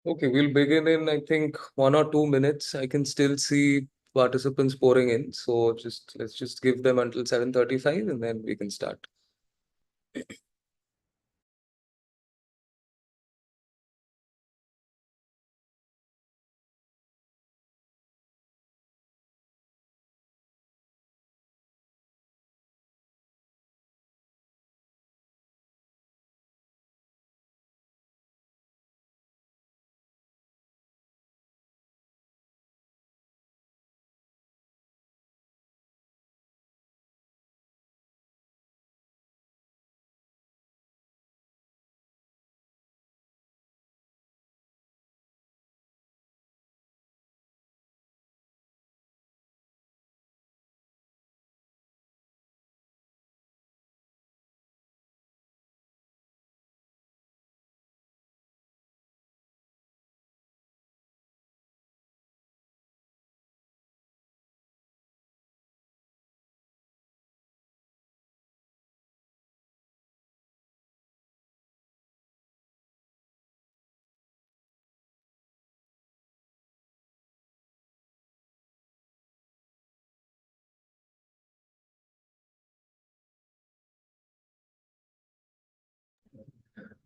Okay, we'll begin in, I think, 1 or 2 minutes. I can still see participants pouring in. So let's just give them until 7:35 and then we can start.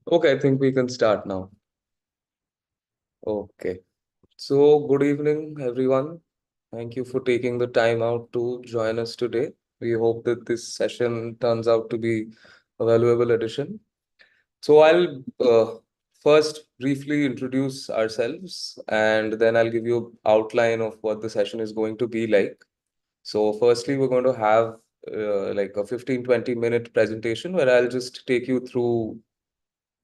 Okay, I think we can start now. Okay. So, good evening, everyone. Thank you for taking the time out to join us today. We hope that this session turns out to be a valuable addition. So, I'll first briefly introduce ourselves and then I'll give you an outline of what the session is going to be like. So, firstly, we're going to have like a 15-20 minute presentation where I'll just take you through,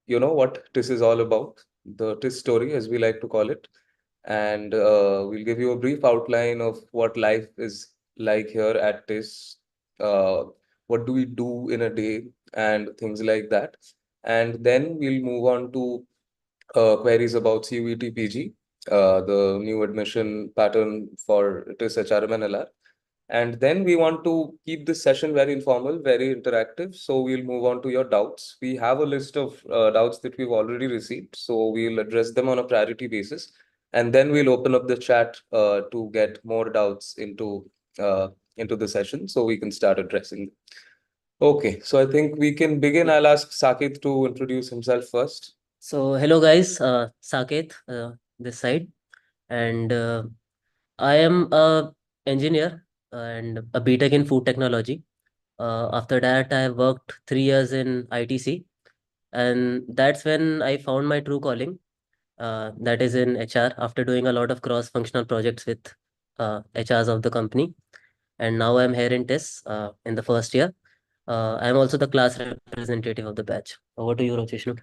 what TISS is all about, the TISS story, as we like to call it. And we'll give you a brief outline of what life is like here at TISS, what do we do in a day, and things like that. And then we'll move on to queries about CUET PG, the new admission pattern for TISS HRM and LR. And then we want to keep this session very informal, very interactive. So we'll move on to your doubts. We have a list of doubts that we've already received. So we'll address them on a priority basis. And then we'll open up the chat to get more doubts into the session so we can start addressing them. Okay, so I think we can begin. I'll ask Sakit to introduce himself first. So, hello guys, Saket, this side, and I am a engineer and a BTech in food technology. After that, I worked 3 years in ITC, and that's when I found my true calling. That is in HR. After doing a lot of cross-functional projects with HRs of the company, and now I'm here in TISS in the first year. I'm also the class representative of the batch. Over to you, Rochishnu.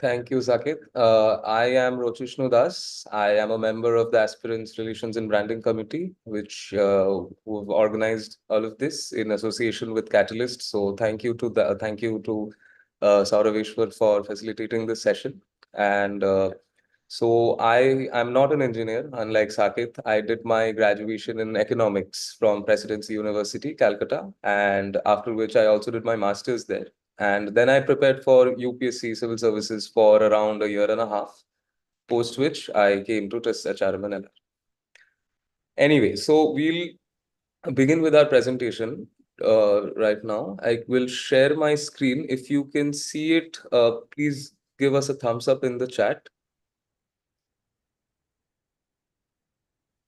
Thank you, Sakit. I am Rochishnu Das. I am a member of the Aspirants Relations and Branding Committee, which who have organized all of this in association with Catalyst. So thank you to Sauraveshwar for facilitating this session. And so I am not an engineer, unlike Sakit. I did my graduation in economics from Presidency University, Calcutta, and after which I also did my master's there. And then I prepared for UPSC civil services for around a year and a half, post which I came to TISS HRM and LR. Anyway, so we'll begin with our presentation right now. I will share my screen. If you can see it, please give us a thumbs up in the chat.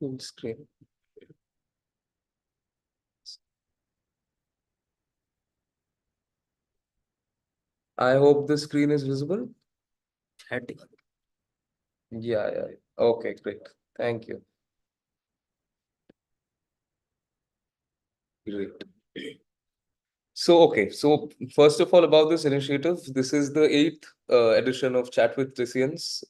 Full screen. I hope the screen is visible. Yeah, yeah. Okay, great. Thank you. Great. So first of all, about this initiative, this is the eighth edition of Chat with TISSians,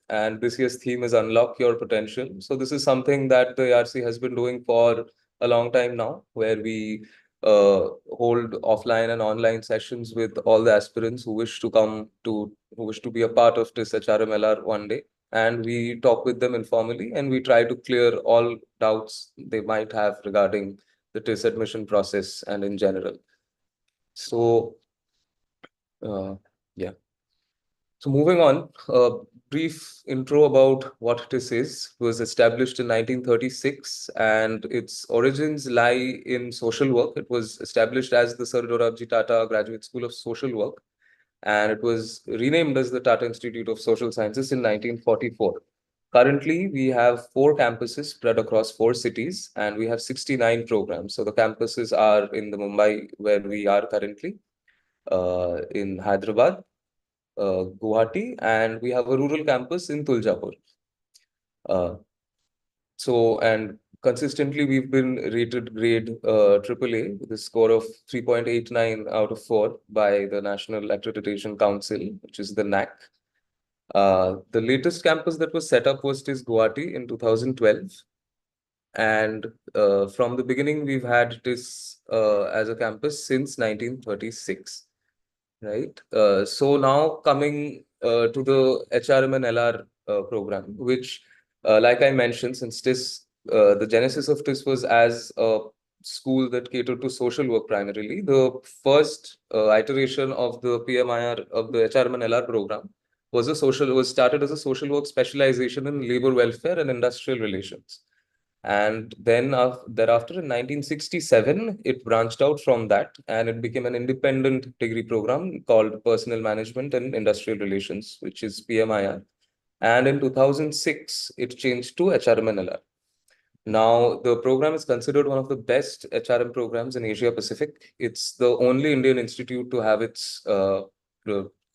and this year's theme is Unlock Your Potential. So this is something that the ARC has been doing for a long time now, where we hold offline and online sessions with all the aspirants who wish to be a part of TISS HRMLR one day. And we talk with them informally and we try to clear all doubts they might have regarding the TISS admission process and in general. So, yeah. So moving on, a brief intro about what TISS is. It was established in 1936 and its origins lie in social work. It was established as the Sir Dorabji Tata Graduate School of Social Work, and it was renamed as the Tata Institute of Social Sciences in 1944. Currently, we have four campuses spread across four cities, and we have 69 programs. So the campuses are in the Mumbai, where we are currently, in Hyderabad, Guwahati, and we have a rural campus in Tuljapur. Uh, and consistently, we've been rated grade AAA with a score of 3.89 out of 4 by the National Accreditation Council, which is the NAC. The latest campus that was set up was TISS Guwahati in 2012. And from the beginning, we've had TISS as a campus since 1936. Right. So now coming to the HRM and LR program, which, like I mentioned, since TISS, the genesis of TISS was as a school that catered to social work primarily. The first iteration of the PMIR of the HRM and LR program was started as a social work specialization in labor welfare and industrial relations. And then thereafter, in 1967, it branched out from that and it became an independent degree program called Personal Management and Industrial Relations, which is PMIR. And in 2006, it changed to HRMNLR. Now, the program is considered one of the best HRM programs in Asia Pacific. It's the only Indian institute to have its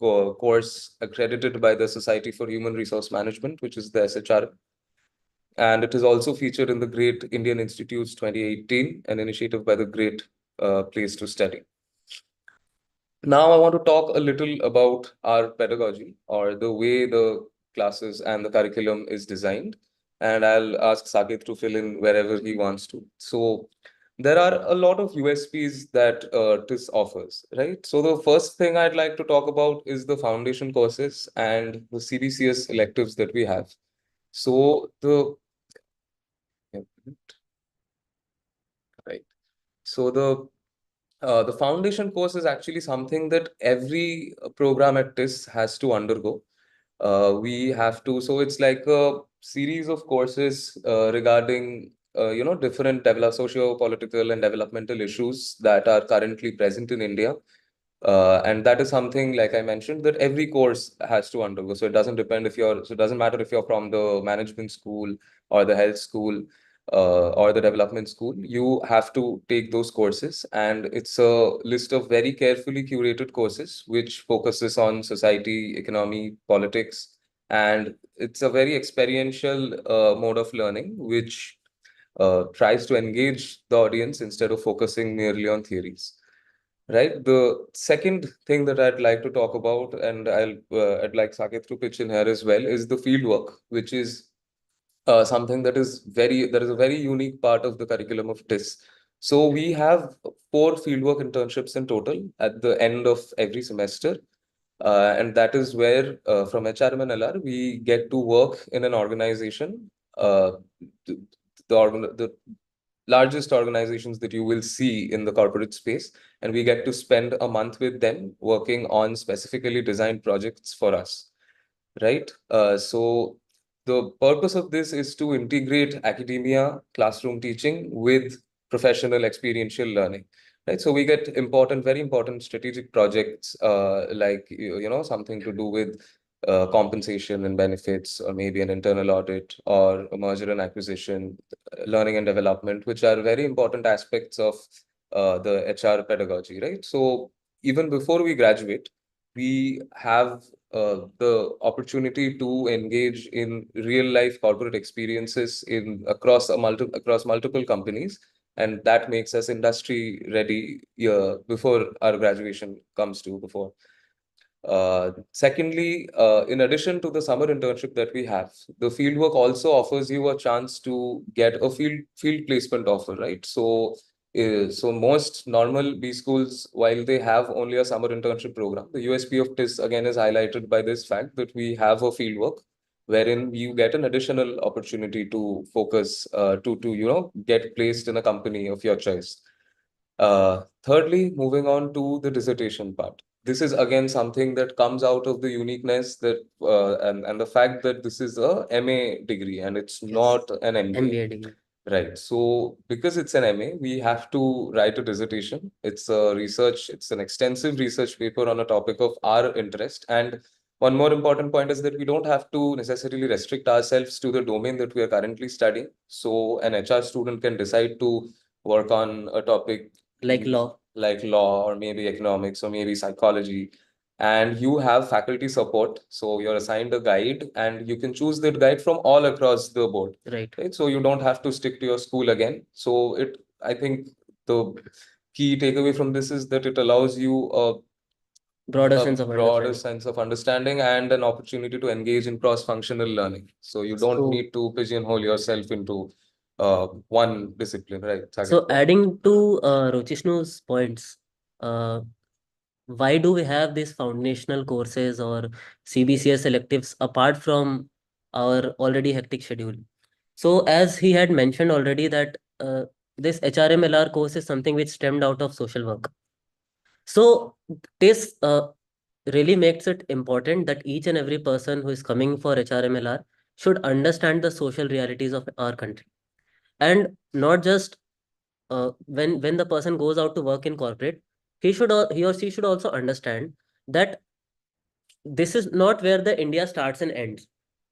course accredited by the Society for Human Resource Management, which is the SHR, and it is also featured in the Great Indian Institutes 2018, an initiative by the Great Place to Study. Now, I want to talk a little about our pedagogy or the way the classes and the curriculum is designed. And I'll ask Saket to fill in wherever he wants to. So, there are a lot of USPs that TISS offers, right? So, the first thing I'd like to talk about is the foundation courses and the CBCS electives that we have. So, right. So the foundation course is actually something that every program at TISS has to undergo. We have to, so it's like a series of courses regarding different socio-political and developmental issues that are currently present in India. And that is something, like I mentioned, that every course has to undergo. So it doesn't matter if you're from the management school or the health school or the development school, you have to take those courses. And it's a list of very carefully curated courses, which focuses on society, economy, politics. And it's a very experiential mode of learning, which tries to engage the audience instead of focusing merely on theories. Right. The second thing that I'd like to talk about, and I'd like Saket to pitch in here as well, is the field work, which is something that is a very unique part of the curriculum of TISS. So we have four fieldwork internships in total at the end of every semester. And that is where, from HRM and LR, we get to work in an organization, the, the largest organizations that you will see in the corporate space. And we get to spend a month with them working on specifically designed projects for us, right? So the purpose of this is to integrate academia, classroom teaching with professional experiential learning, right? So we get very important strategic projects, like, something to do with compensation and benefits, or maybe an internal audit or a merger and acquisition, learning and development, which are very important aspects of the HR pedagogy, right? So even before we graduate, we have the opportunity to engage in real life corporate experiences across multiple companies, and that makes us industry ready before our graduation comes to before. Secondly, in addition to the summer internship that we have, the fieldwork also offers you a chance to get a field placement offer, right? So most normal B schools, while they have only a summer internship program, the USP of TISS again is highlighted by this fact that we have a fieldwork wherein you get an additional opportunity to focus to get placed in a company of your choice. Thirdly, moving on to the dissertation part. this is again something that comes out of the uniqueness that and the fact that this is a MA degree and it's Yes. not an MBA. MBA degree. Right. So because it's an MA, we have to write a dissertation. It's an extensive research paper on a topic of our interest. And one more important point is that we don't have to necessarily restrict ourselves to the domain that we are currently studying. So an HR student can decide to work on a topic Like law. like law or maybe economics or maybe psychology, and you have faculty support, so you're assigned a guide and you can choose that guide from all across the board. Right. Right, so you don't have to stick to your school again. So I think the key takeaway from this is that it allows you Broader a sense of broader understanding. sense of understanding and an opportunity to engage in cross-functional learning. So you don't So, need to pigeonhole yourself into one discipline, right? so Saket? adding to Rochishnu's points, uh, why do we have these foundational courses or CBCS electives apart from our already hectic schedule? So, as he had mentioned already, that this HRMLR course is something which stemmed out of social work. So, this really makes it important that each and every person who is coming for HRMLR should understand the social realities of our country, and not just when the person goes out to work in corporate, he or she should also understand that this is not where the India starts and ends.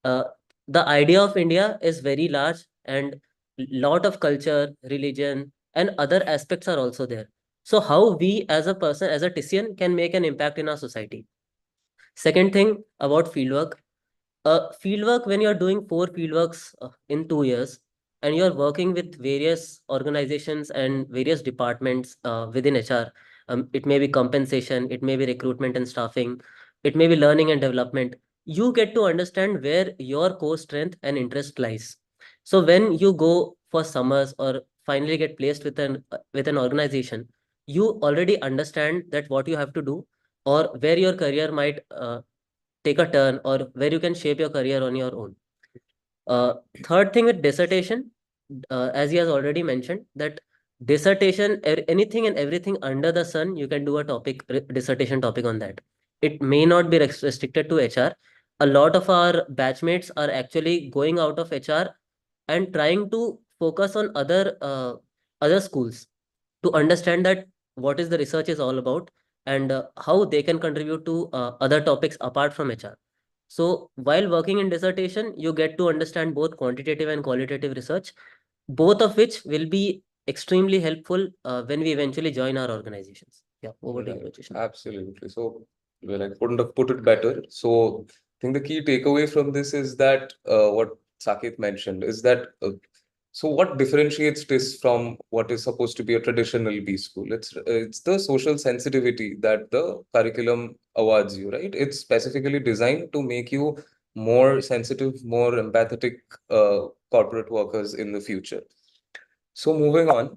Uh, the idea of India is very large, and lot of culture, religion, and other aspects are also there. So how we as a person, as a TISSian, can make an impact in our society. Second thing about fieldwork, fieldwork, when you're doing 4 fieldworks in 2 years, and you're working with various organizations and various departments within HR, it may be compensation, it may be recruitment and staffing, it may be learning and development. You get to understand where your core strength and interest lies. So when you go for summers or finally get placed with an organization, you already understand that what you have to do or where your career might take a turn or where you can shape your career on your own. Uh, Third thing with dissertation, as he has already mentioned, that dissertation, anything and everything under the sun, you can do a dissertation topic on that. It may not be restricted to HR. A lot of our batchmates are actually going out of HR and trying to focus on other schools to understand that what is the research is all about, and how they can contribute to other topics apart from HR. So while working in dissertation, you get to understand both quantitative and qualitative research, both of which will be extremely helpful when we eventually join our organizations. Yeah, over to you, Right, Rajeshna. absolutely. So, well, I couldn't have put it better. So, I think the key takeaway from this is that what Saket mentioned is that so what differentiates this from what is supposed to be a traditional B school? It's the social sensitivity that the curriculum awards you, right? It's specifically designed to make you more sensitive, more empathetic corporate workers in the future. So moving on,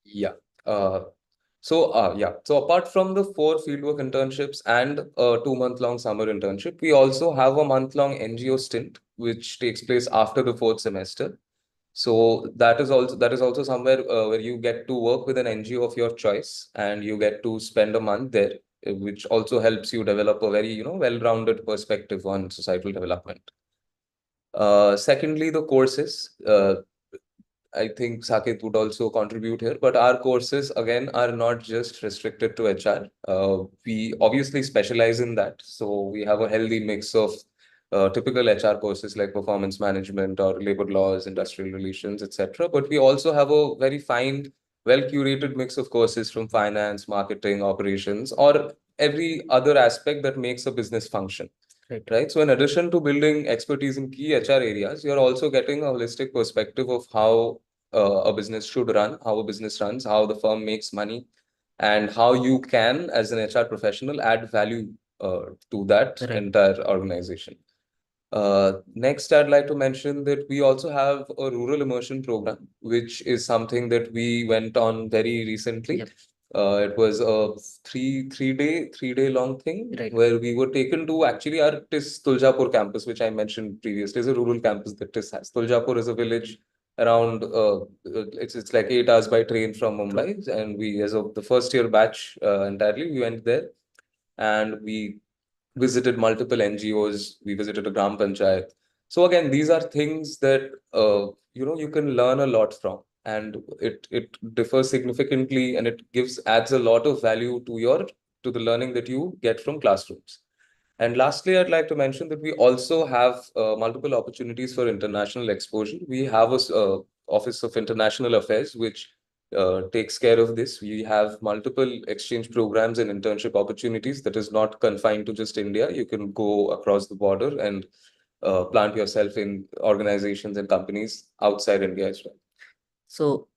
yeah. Uh, so apart from the 4 fieldwork internships and a 2-month-long summer internship, we also have a month-long NGO stint, which takes place after the 4th semester. So that is also somewhere where you get to work with an NGO of your choice, and you get to spend a month there, which also helps you develop a very, well-rounded perspective on societal development. Secondly, the courses. I think Saket would also contribute here, but our courses again are not just restricted to HR. We obviously specialize in that. So we have a healthy mix of typical HR courses like performance management or labor laws, industrial relations, etc. But we also have a very fine, well-curated mix of courses from finance, marketing, operations, or every other aspect that makes a business function. Right. So in addition to building expertise in key HR areas, you're also getting a holistic perspective of how a business should run, how a business runs, how the firm makes money, and how you can, as an HR professional, add value to that Right. entire organization. Next, I'd like to mention that we also have a rural immersion program, which is something that we went on very recently. Yep. It was a three day long thing, Right. where we were taken to actually our TISS Tuljapur campus, which I mentioned previously, is a rural campus that TISS has. Tuljapur is a village around it's like 8 hours by train from Mumbai, and we as of the first year batch entirely we went there, and we visited multiple NGOs. We visited a Gram Panchayat. So again, these are things that you can learn a lot from, and it differs significantly, and it adds a lot of value to the learning that you get from classrooms. And lastly, I'd like to mention that we also have multiple opportunities for international exposure. We have a Office of International Affairs, which takes care of this. We have multiple exchange programs and internship opportunities that is not confined to just India. You can go across the border and plant yourself in organizations and companies outside India as well. So,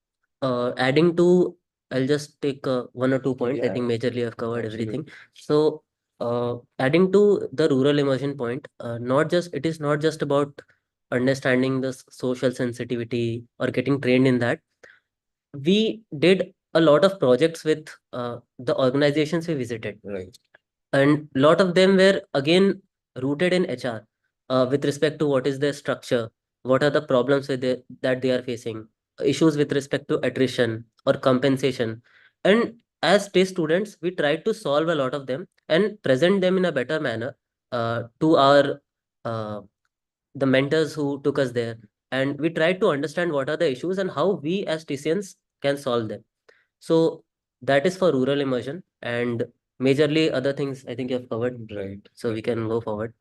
adding to, I'll just take one or two points. I Yeah, think majorly I've covered absolutely. everything. So, adding to the rural immersion point, it is not just about understanding the social sensitivity or getting trained in that. We did a lot of projects with the organizations we visited. Right. And a lot of them were again rooted in HR, with respect to what is their structure, what are the problems that they are facing, issues with respect to attrition or compensation. And as TISS students, we tried to solve a lot of them and present them in a better manner to our uh, the mentors who took us there. And we tried to understand what are the issues and how we as TISSians can solve them. So that is for rural immersion, and majorly other things I think you have covered. Right. So we can go forward.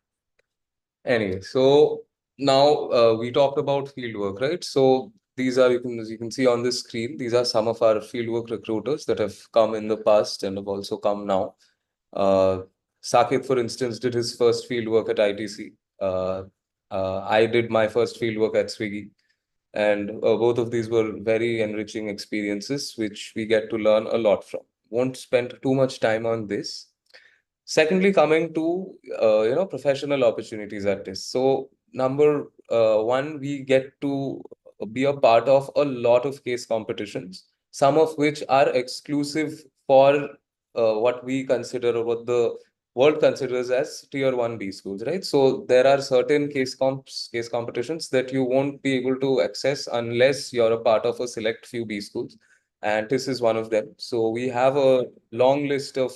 Anyway, so now we talked about fieldwork, right? So these are, as you can see on this screen, these are some of our fieldwork recruiters that have come in the past and have also come now. Uh, Saket, for instance, did his first fieldwork at ITC. I did my first fieldwork at Swiggy. And both of these were very enriching experiences, which we get to learn a lot from. Won't spend too much time on this. Secondly, coming to professional opportunities at this. So number one, we get to be a part of a lot of case competitions, some of which are exclusive for what we consider or what the world considers as tier 1B schools, right? So there are certain case competitions that you won't be able to access unless you're a part of a select few B schools. And this is one of them. So we have a long list of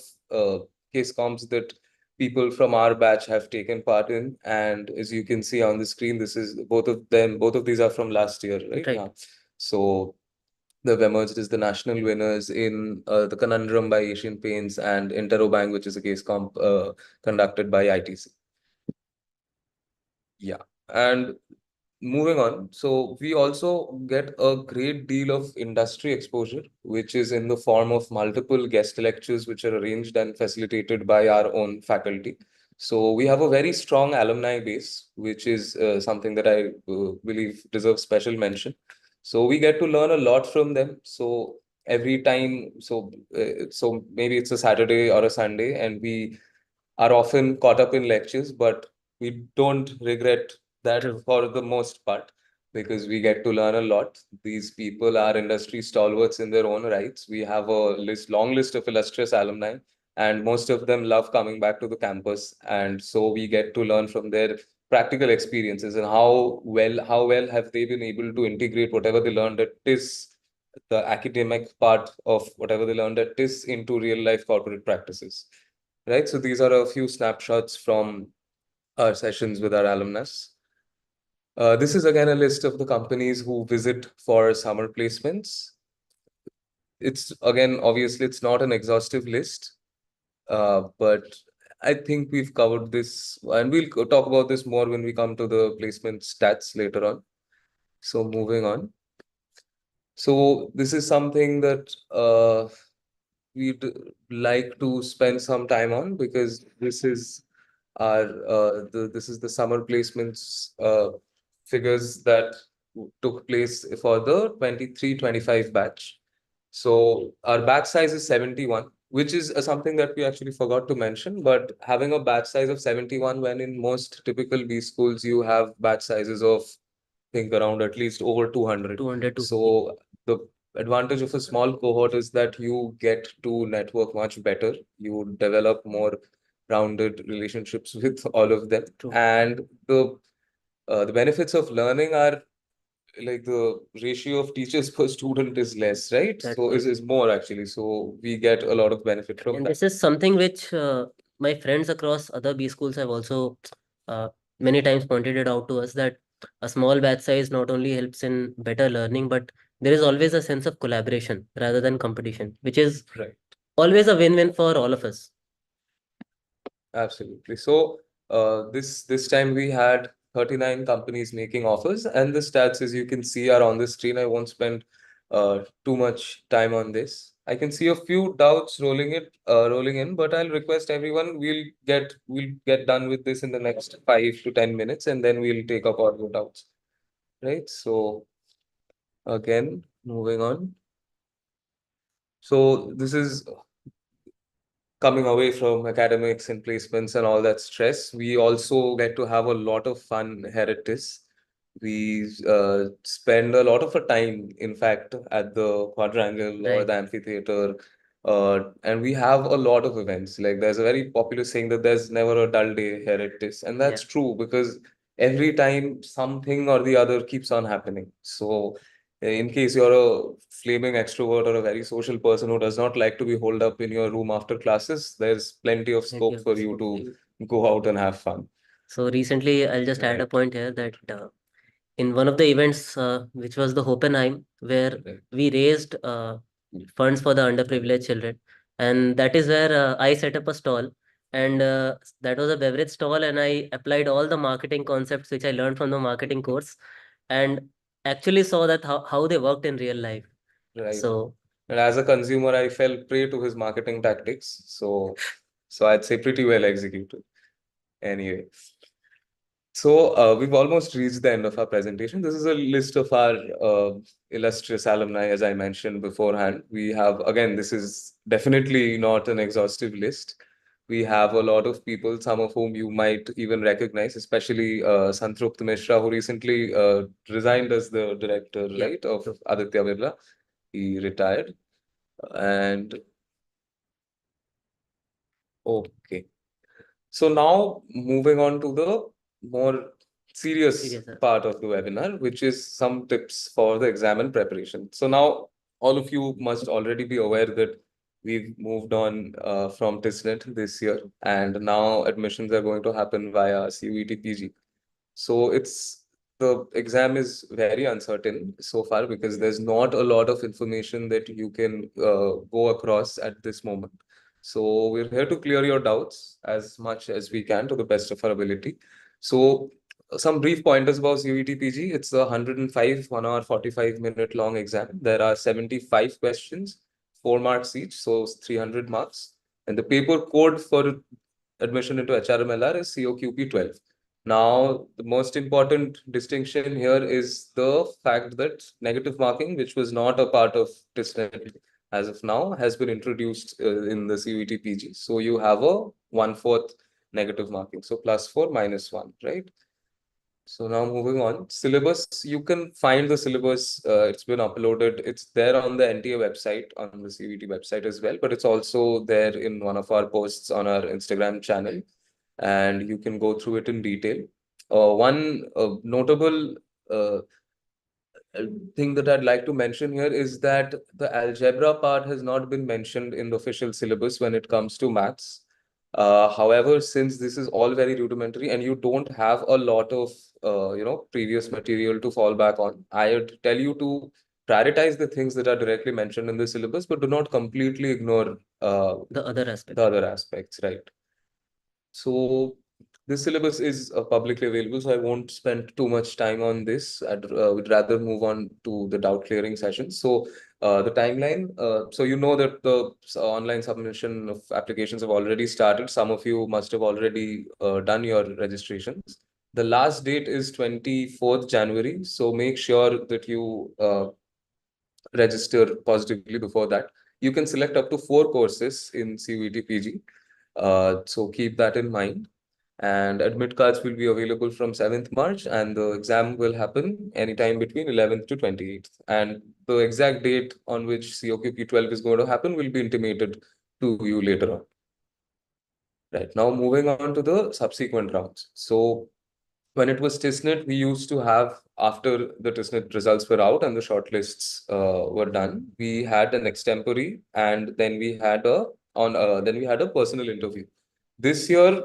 case comps that people from our batch have taken part in. And as you can see on the screen, this is both of these are from last year, right? Right. Yeah. So they've emerged as the national winners in the Conundrum by Asian Paints and Interrobank, which is a case comp conducted by ITC. Yeah. And moving on, so we also get a great deal of industry exposure, which is in the form of multiple guest lectures, which are arranged and facilitated by our own faculty. So we have a very strong alumni base, which is something that I believe deserves special mention. So we get to learn a lot from them. So every time, so maybe it's a Saturday or a Sunday, and we are often caught up in lectures, but we don't regret that. True. For the most part, because we get to learn a lot. These people are industry stalwarts in their own rights. We have a long list of illustrious alumni, and most of them love coming back to the campus. And so we get to learn from their practical experiences and how well have they been able to integrate whatever they learned at TISS, the academic part of whatever they learned at TISS, into real life corporate practices. Right. So these are a few snapshots from our sessions with our alumnus. This is again a list of the companies who visit for summer placements. It's again, obviously, it's not an exhaustive list, but I think we've covered this, and we'll talk about this more when we come to the placement stats later on. So moving on. So this is something that we'd like to spend some time on, because this is the summer placements figures that took place for the 23-25 batch. So our batch size is 71, which is something that we actually forgot to mention. But having a batch size of 71, when in most typical B schools you have batch sizes of, think, around at least over 200. 200 to So the advantage of a small cohort is that you get to network much better. You develop more rounded relationships with all of them. True. And the benefits of learning are like the ratio of teachers per student is less, right? That's So right. is more actually. So we get a lot of benefit from And that. this is something which my friends across other B schools have also uh, many times pointed it out to us, that a small batch size not only helps in better learning, but there is always a sense of collaboration rather than competition, which is Right. always a win-win for all of us. Absolutely. So this time we had 39 companies making offers, and the stats, as you can see, are on the screen. I won't spend too much time on this. I can see a few doubts rolling in, but I'll request everyone, we'll get done with this in the next 5 to 10 minutes, and then we'll take up all your doubts. Right? So again, moving on. So this is coming away from academics and placements and all that stress. We also get to have a lot of fun here at TISS. We spend a lot of our time, in fact, at the quadrangle or Right. the amphitheater. And we have a lot of events. Like there's a very popular saying that there's never a dull day here at TISS. And Yeah. that's true because every time something or the other keeps on happening. So in case you're a flaming extrovert or a very social person who does not like to be holed up in your room after classes, there's plenty of Thank scope you. for you So, to go out and have fun. so recently, I'll just add a Right. point here that in one of the events, which was the Hopenheim, where Right. we raised funds for the underprivileged children, and that is where I set up a stall, and that was a beverage stall, and I applied all the marketing concepts which I learned from the marketing course, and actually saw that how they worked in real life. Right. So And as a consumer, I fell prey to his marketing tactics. So I'd say pretty well executed. Anyway. So we've almost reached the end of our presentation. This is a list of our illustrious alumni, as I mentioned beforehand. We have, again, this is definitely not an exhaustive list. We have a lot of people, some of whom you might even recognize, especially Santrupt Mishra, who recently resigned as the director, yeah, right, of true. Aditya Birla. He retired. And okay. So now moving on to the more serious Serious. part of the webinar, which is some tips for the exam and preparation. So now all of you must already be aware that we've moved on from TISSNet this year, and now admissions are going to happen via CUET PG. So the exam is very uncertain so far because there's not a lot of information that you can go across at this moment. So we're here to clear your doubts as much as we can to the best of our ability. So some brief pointers about CUET-PG. It's a 105 1 hour 45-minute long exam. There are 75 questions, 4 marks each, so 300 marks. And the paper code for admission into HRMLR is COQP 12. Now, the most important distinction here is the fact that negative marking, which was not a part of TISSNet as of now, has been introduced in the CUET PG. So you have a 1/4 negative marking. So +4 -1, right? So now moving on, syllabus, you can find the syllabus. It's been uploaded. It's there on the NTA website, on the CVT website as well, but it's also there in one of our posts on our Instagram channel, and you can go through it in detail. One notable uh, thing that I'd like to mention here is that the algebra part has not been mentioned in the official syllabus when it comes to maths. However, since this is all very rudimentary and you don't have a lot of previous material to fall back on, I would tell you to prioritize the things that are directly mentioned in the syllabus, but do not completely ignore The other the aspects. other aspects, right? So this syllabus is publicly available, so I won't spend too much time on this. Would rather move on to the doubt clearing sessions. So the timeline, so you know that the online submission of applications have already started. Some of you must have already done your registrations. The last date is 24th January, so make sure that you register positively before that. You can select up to 4 courses in CUET PG. So keep that in mind. And admit cards will be available from 7th March, and the exam will happen anytime between 11th to 28th. And the exact date on which COQP 12 is going to happen will be intimated to you later on. Right now, moving on to the subsequent rounds. So when it was TISSNet, we used to have, after the TISSNet results were out and the shortlists were done, we had an extempore, and then we had a personal interview. This year,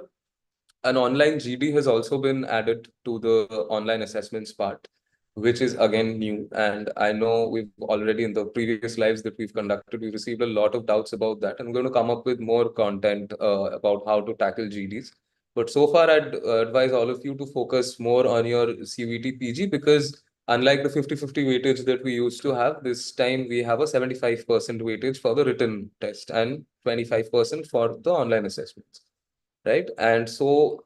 an online GD has also been added to the online assessments part, which is again new. And I know we've already, in the previous lives that we've conducted, we've received a lot of doubts about that. I'm going to come up with more content about how to tackle GDs. But so far, I'd advise all of you to focus more on your CVT PG, because unlike the 50-50 weightage that we used to have, this time we have a 75% weightage for the written test and 25% for the online assessments, right? And so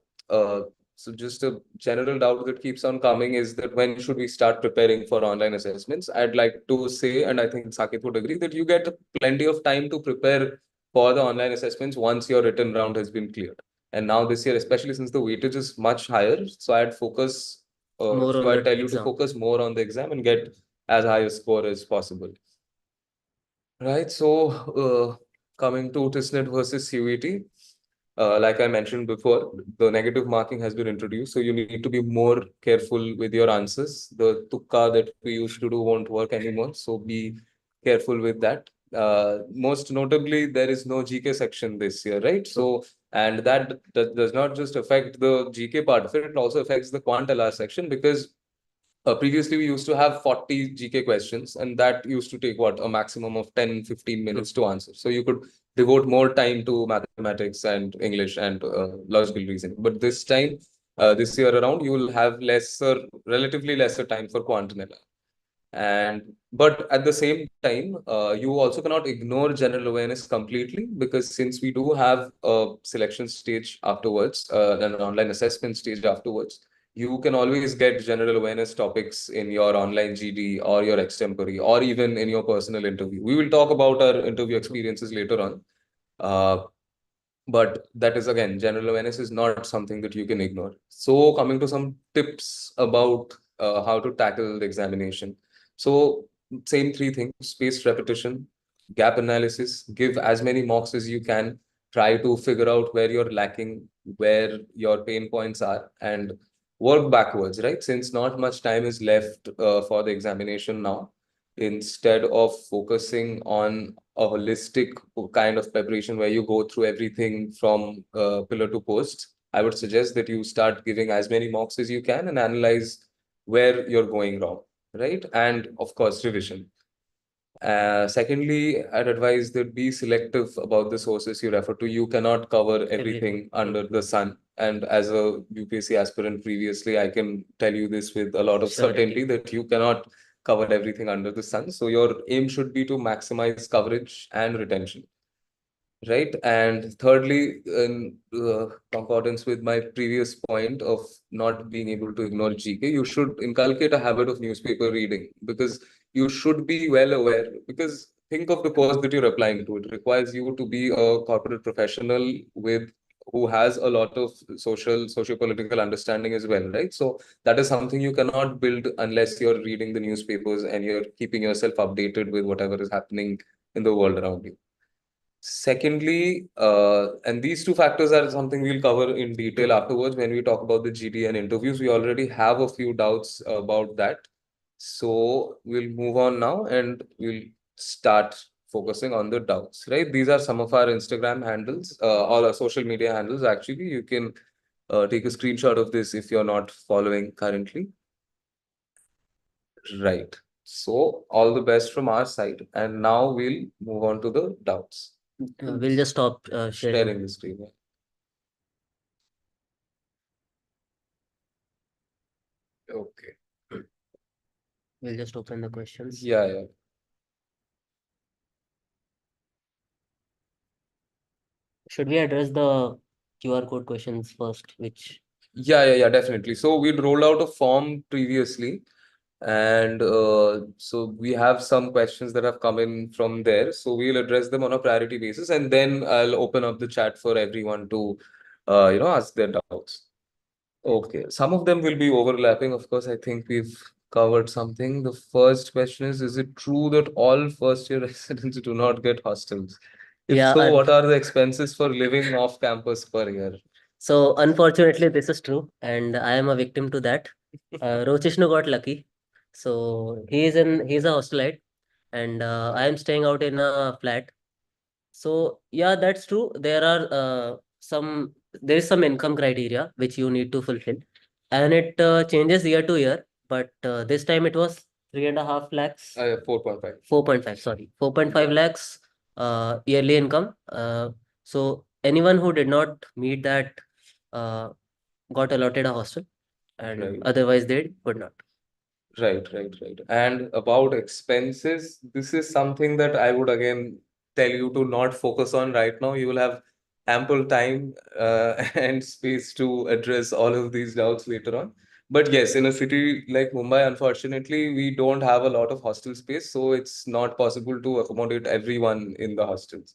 just a general doubt that keeps on coming is that when should we start preparing for online assessments? I'd like to say, and I think Saket would agree, that you get plenty of time to prepare for the online assessments once your written round has been cleared. And now this year, especially since the weightage is much higher, More so on I the tell you to exam. focus more on the exam and get as high a score as possible. Right. So, coming to TISSNet versus CUET, like I mentioned before, the negative marking has been introduced. So, you need to be more careful with your answers. The tukka that we used to do won't work anymore. So, be careful with that. Most notably, there is no GK section this year, right? So, and that does not just affect the GK part of it, it also affects the Quant LR section, because previously, we used to have 40 GK questions, and that used to take what, a maximum of 10-15 minutes to answer. So you could devote more time to mathematics and English and logical reasoning. But this year around, you will have relatively lesser time for quantum. And but at the same time, you also cannot ignore general awareness completely, because since we do have a selection stage afterwards, and an online assessment stage afterwards, you can always get general awareness topics in your online GD or your extempore or even in your personal interview. We will talk about our interview experiences later on. Uh, but that is, again, general awareness is not something that you can ignore. So coming to some tips about how to tackle the examination. So same three things: spaced repetition, gap analysis, give as many mocks as you can, try to figure out where you're lacking, where your pain points are, and work backwards, right? Since not much time is left for the examination now, instead of focusing on a holistic kind of preparation where you go through everything from pillar to post, I would suggest that you start giving as many mocks as you can and analyze where you're going wrong, right? And of course, revision. Secondly, I'd advise that be selective about the sources you refer to. You cannot cover Everything. everything under the sun. And as a UPSC aspirant previously, I can tell you this with a lot of certainty Certainty. that you cannot cover everything under the sun. So your aim should be to maximize coverage and retention. Right. And thirdly, in concordance with my previous point of not being able to ignore GK, you should inculcate a habit of newspaper reading, because you should be well aware. Because think of the post that you're applying to. It requires you to be a corporate professional with who has a lot of socio-political understanding as well, right? So that is something you cannot build unless you're reading the newspapers and you're keeping yourself updated with whatever is happening in the world around you. Secondly, and these two factors are something we'll cover in detail afterwards when we talk about the GD and interviews. We already have a few doubts about that. So we'll move on now and we'll start focusing on the doubts, right? These are some of our Instagram handles, all our social media handles. Actually, you can take a screenshot of this if you're not following currently. Right. So all the best from our side. And now we'll move on to the doubts. We'll just stop sharing. Sharing the screen. Okay. We'll just open the questions. Yeah, yeah. Should we address the QR code questions first, which Yeah, definitely. So we'd rolled out a form previously, and so we have some questions that have come in from there. So we'll address them on a priority basis, and then I'll open up the chat for everyone to, ask their doubts. Okay. Some of them will be overlapping. Of course, I think we've covered something. The first question is it true that all first-year residents do not get hostels? If yeah, so, what are the expenses for living off campus per year? So unfortunately, this is true, and I am a victim to that. Rochishnu got lucky, so he's a hostelite, and I am staying out in a flat. So yeah, that's true. There is some income criteria which you need to fulfill, and it changes year to year. But this time it was 3.5 lakhs. 4.5. 4.5, sorry, 4.5 lakhs yearly income. So anyone who did not meet that uh, got allotted a hostel, and Right. otherwise they could not. Right. And about expenses, this is something that I would again tell you to not focus on right now. You will have ample time and space to address all of these doubts later on. But yes, in a city like Mumbai, unfortunately, we don't have a lot of hostel space, so it's not possible to accommodate everyone in the hostels.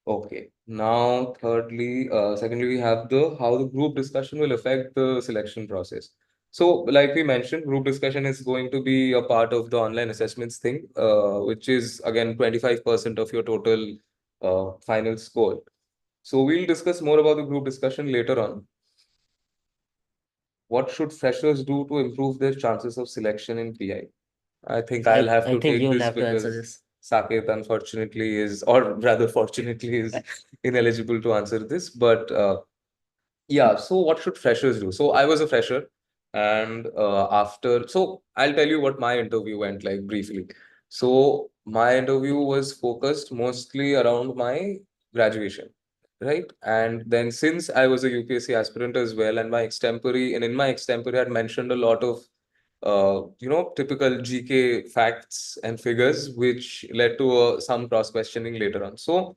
Okay. Now, secondly, we have the how the group discussion will affect the selection process. So, like we mentioned, group discussion is going to be a part of the online assessments thing, which is again 25% of your total final score. So, we'll discuss more about the group discussion later on. What should freshers do to improve their chances of selection in PI? I think I'll have I to think take you'll this have to answer because this. Saket, unfortunately, is, or rather, fortunately, is ineligible to answer this. But yeah, so what should freshers do? So I was a fresher, and so I'll tell you what my interview went like briefly. So my interview was focused mostly around my graduation, right? And then since I was a UPSC aspirant as well, and in my extempore, I had mentioned a lot of typical GK facts and figures, which led to some cross questioning later on. So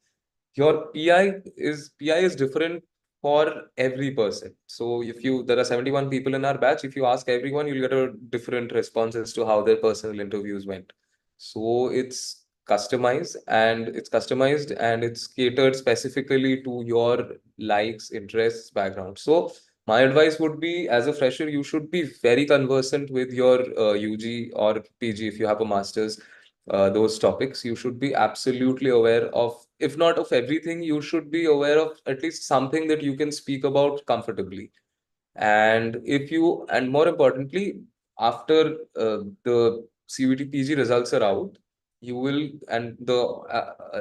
your PI is different for every person. So if you there are 71 people in our batch, if you ask everyone, you'll get a different response as to how their personal interviews went. So it's customized and it's catered specifically to your likes, interests, background. So my advice would be, as a fresher, you should be very conversant with your UG or PG if you have a master's, those topics. You should be absolutely aware of, if not of everything, you should be aware of at least something that you can speak about comfortably. And more importantly, after the CUET PG results are out, you will, and the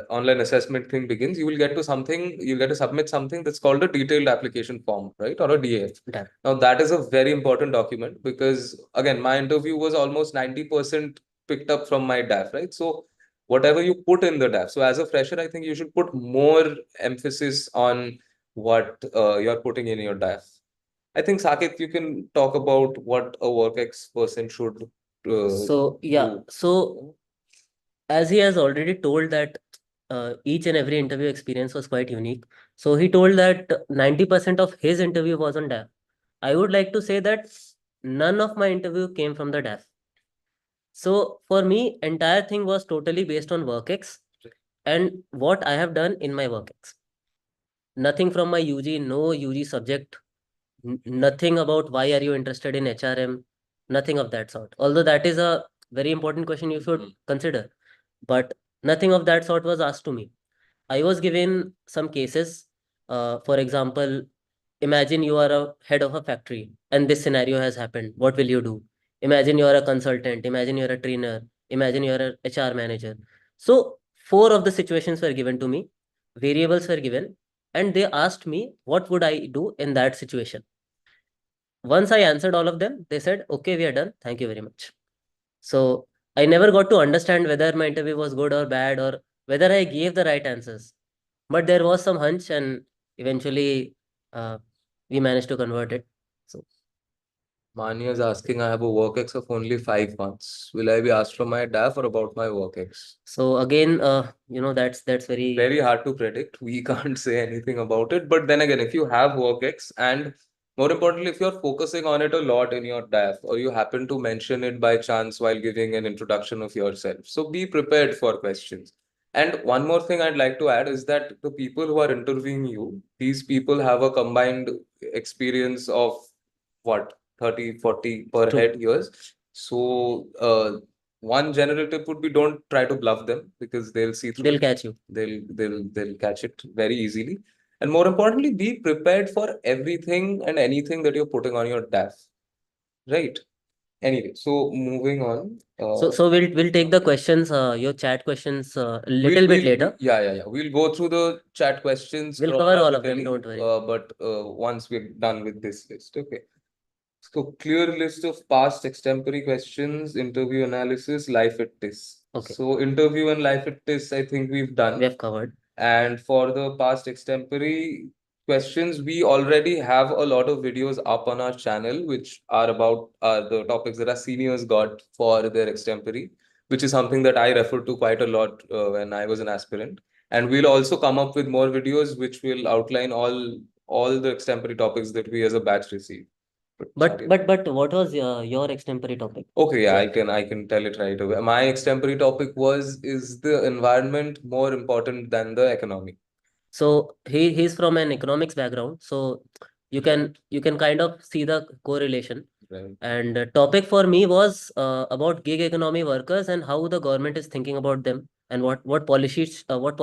online assessment thing begins, you'll get to submit something that's called a detailed application form, right? Or a DAF. Done. Now, that is a very important document because, again, my interview was almost 90% picked up from my DAF, right? So, whatever you put in the DAF. So, as a fresher, I think you should put more emphasis on what you're putting in your DAF. I think Saket, you can talk about what a WorkX person should So yeah, do. so as he has already told that each and every interview experience was quite unique. So he told that 90% of his interview was on DAF. I would like to say that none of my interview came from the DAF. So for me, entire thing was totally based on WorkX and what I have done in my WorkX. Nothing from my UG, no UG subject, nothing about why are you interested in HRM, nothing of that sort. Although that is a very important question you should consider, but nothing of that sort was asked to me. I was given some cases. For example, imagine you are a head of a factory and this scenario has happened. What will you do? Imagine you are a consultant. Imagine you're a trainer. Imagine you're a HR manager. So, four of the situations were given to me, variables were given, and they asked me what would I do in that situation. Once I answered all of them, they said, okay, we are done. Thank you very much. So, I never got to understand whether my interview was good or bad or whether I gave the right answers, but there was some hunch and eventually uh, we managed to convert it. So Manya is asking, I have a WorkX of only 5 months. Will I be asked for my DAF or about my WorkX? so again, that's very Very hard to predict. We can't say anything about it. But then again, if you have WorkX and more importantly, if you're focusing on it a lot in your DAF or you happen to mention it by chance while giving an introduction of yourself, so be prepared for questions. And one more thing I'd like to add is that the people who are interviewing you, these people have a combined experience of what, 30, 40 per true. head years. So, one general tip would be don't try to bluff them because they'll see through They'll it. catch you. They'll catch it very easily. And more importantly, be prepared for everything and anything that you're putting on your DAF, right? Anyway, so moving on. So we'll take the questions, your chat questions, a little bit later. Yeah. We'll go through the chat questions We'll cover all of them, chronologically, don't worry. but once we're done with this list, okay. So clear list of past extempore questions, interview analysis, life at TISS. Okay. So interview and life at TISS, I think we've done. We have covered. And for the past extempore questions, we already have a lot of videos up on our channel, which are about the topics that our seniors got for their extempore, which is something that I refer to quite a lot when I was an aspirant. And we'll also come up with more videos which will outline all the extempore topics that we as a batch receive. But what was your extempore topic? Okay, yeah, I can tell it right away. My extempore topic was, is the environment more important than the economy? So he's from an economics background, so you can kind of see the correlation. Right. And topic for me was about gig economy workers and how the government is thinking about them, and what policies should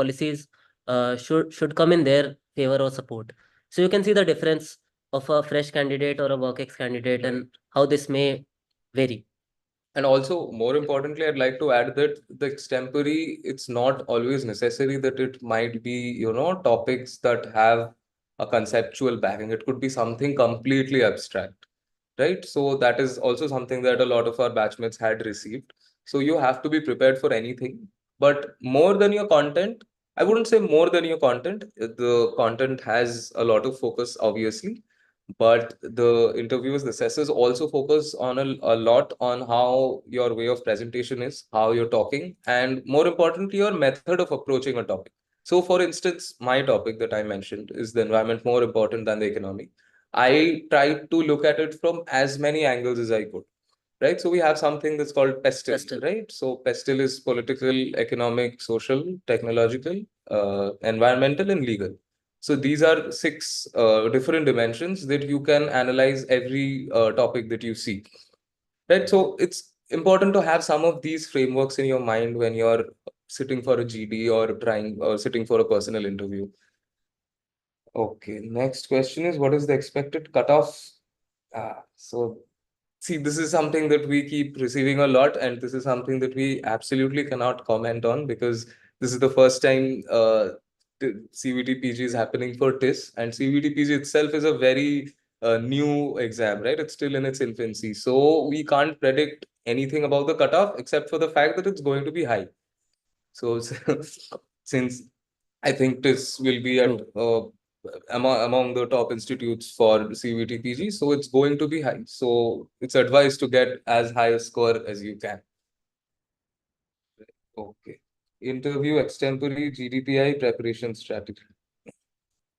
come in their favor or support. So you can see the difference of a fresh candidate or a work ex candidate, and how this may vary. And also, more importantly, I'd like to add that the extempore, it's not always necessary that it might be, topics that have a conceptual backing. It could be something completely abstract, right? So that is also something that a lot of our batchmates had received. So you have to be prepared for anything. But more than your content, I wouldn't say more than your content. The content has a lot of focus, obviously, but the interviewers, the assessors also focus on a lot on how your way of presentation is, how you're talking, and more importantly, your method of approaching a topic. So, for instance, my topic that I mentioned is the environment more important than the economy. I tried to look at it from as many angles as I could, right? So we have something that's called PESTEL, right? So PESTEL is political, economic, social, technological, environmental, and legal. So these are six different dimensions that you can analyze every topic that you see, right? So it's important to have some of these frameworks in your mind when you're sitting for a GD or trying or sitting for a personal interview. Okay, next question is, what is the expected cutoff? So see, this is something that we keep receiving a lot, and this is something that we absolutely cannot comment on because this is the first time CVT PG is happening for TISS, and CVT PG itself is a very new exam, right? It's still in its infancy. So we can't predict anything about the cutoff except for the fact that it's going to be high. So since I think TISS will be at among the top institutes for CVT PG, so it's going to be high. So it's advised to get as high a score as you can. Okay. Interview extempore GDPI preparation strategy.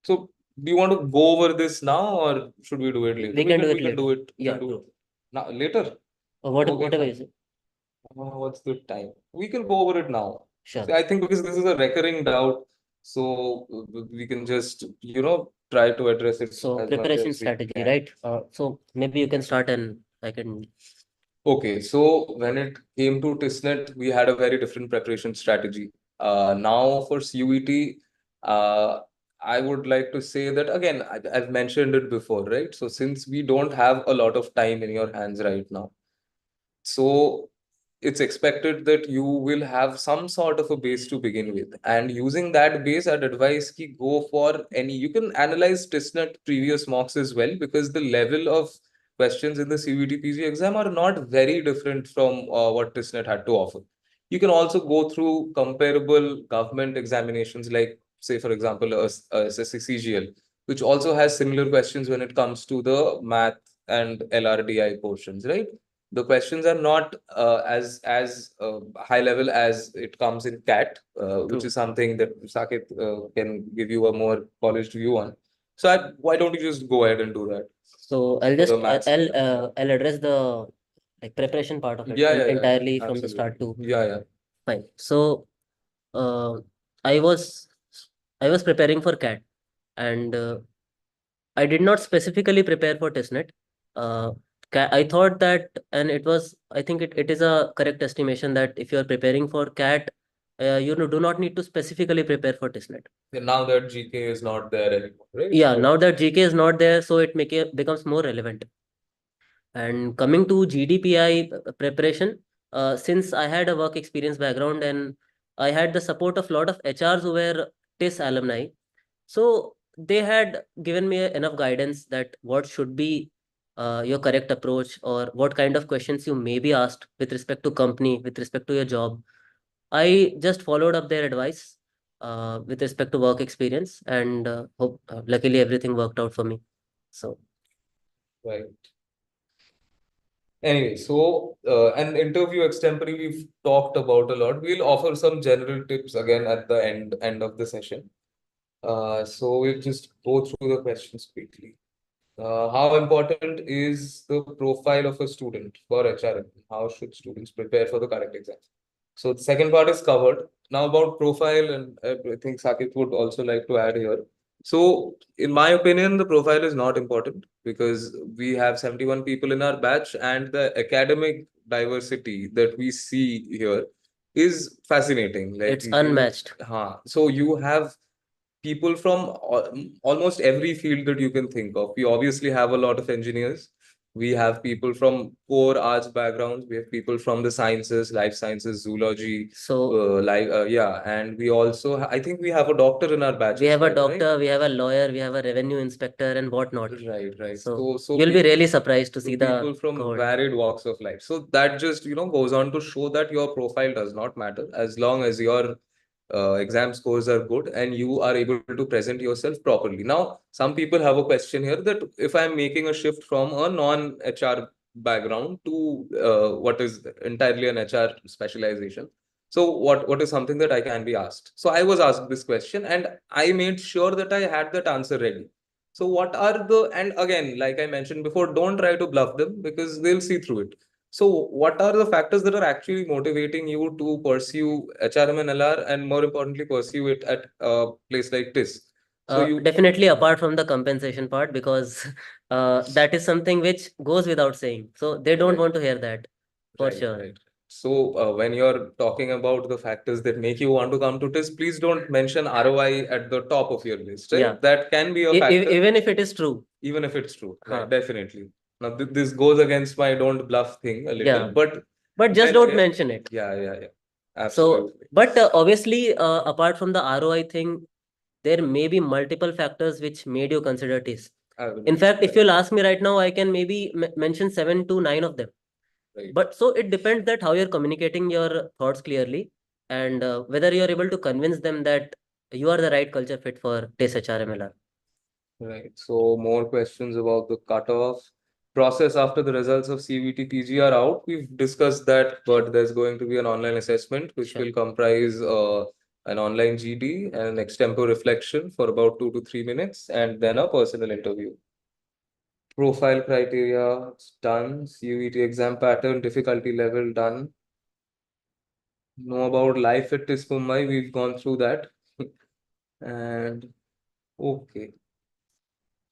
So do you want to go over this now or should we do it later? We can do it we can later. do it. Yeah, Do true. it now later. Whatever Fine. you say. What's the time? We can go over it now. Sure. See, I think because this is a recurring doubt, so we can just, try to address it So as much preparation as we strategy, can. right? So maybe you can start and I can. Okay, so when it came to TISSNET, we had a very different preparation strategy. Now for CUET, I would like to say that again, I've mentioned it before, right? So since we don't have a lot of time in your hands right now, so it's expected that you will have some sort of a base to begin with. And using that base, I'd advise ki go for any, you can analyze TISSNET previous mocks as well, because the level of questions in the CVT PG exam are not very different from what TISSNET had to offer. You can also go through comparable government examinations, like, say, for example, SSC CGL, which also has similar questions when it comes to the math and LRDI portions, right? The questions are not as high level as it comes in CAT, which True. is something that Saket can give you a more polished view on. So why don't you just go ahead and do that? So I'll For the just maths. I'll address the like preparation part of it Yeah. entirely from the start Absolutely. to. Yeah. Fine. So uh, I was I was preparing for CAT, and I did not specifically prepare for testnet. Uh, I thought that, and it was, I think it is a correct estimation that if you are preparing for CAT, do not need to specifically prepare for TISSnet. Now that GK is not there anymore, right? Yeah, now that GK is not there, so it becomes more relevant. And coming to GDPI preparation, since I had a work experience background and I had the support of a lot of HRs who were TISS alumni, so they had given me enough guidance that what should be your correct approach, or what kind of questions you may be asked with respect to company, with respect to your job. I just followed up their advice with respect to work experience, and luckily everything worked out for me. So Right. Anyway, so an interview extempore we've talked about a lot. We'll offer some general tips again at the end of the session. So we'll just go through the questions quickly. How important is the profile of a student for HRM? How should students prepare for the current exams? So the second part is covered. Now about profile, and I think Sakit would also like to add here. So in my opinion, the profile is not important because we have 71 people in our batch, and the academic diversity that we see here is fascinating. Like it's unmatched. so you have people from almost every field that you can think of. We obviously have a lot of engineers. We have people from core arts backgrounds. We have people from the sciences, life sciences, zoology. So Yeah, and we also, I think we have a doctor in our batch we as have a well, right? doctor, we have a lawyer, we have a revenue inspector, and whatnot. Right, right. So you'll be really surprised to see the people from cohort. varied walks of life. So that just, goes on to show that your profile does not matter as long as your exam scores are good and you are able to present yourself properly. Now, some people have a question here that if I'm making a shift from a non-HR background to what is entirely an HR specialization, so what is something that I can be asked? So I was asked this question and I made sure that I had that answer ready. So what are the, and again, like I mentioned before, don't try to bluff them because they'll see through it. So what are the factors that are actually motivating you to pursue HRM and LR, and more importantly, pursue it at a place like this? So you Definitely apart from the compensation part, because that is something which goes without saying. So they don't Right. want to hear that, for Right, sure. right. So when you're talking about the factors that make you want to come to TISS, please don't mention ROI at the top of your list, right? Yeah. That can be a factor, Even if it is true. even if it's true, right? Huh. Definitely. Now this goes against my don't bluff thing a little, Yeah. but But just then don't mention it. yeah, yeah, yeah. So, Absolutely. but obviously, apart from the ROI thing, there may be multiple factors which made you consider TISS. I will In fact, if right, you'll ask me right now, I can maybe mention 7 to 9 of them. right, But so it depends that how you're communicating your thoughts clearly, and whether you're able to convince them that you are the right culture fit for TISS HRMLR. right. So more questions about the cutoff process after the results of CVT PG are out. We've discussed that, but there's going to be an online assessment which Sure. will comprise an online GD and an extempore reflection for about 2 to 3 minutes, and then a personal interview. Profile criteria, it's done. CVT exam pattern, difficulty level, done. Know about life at TISS Mumbai, we've gone through that. And okay.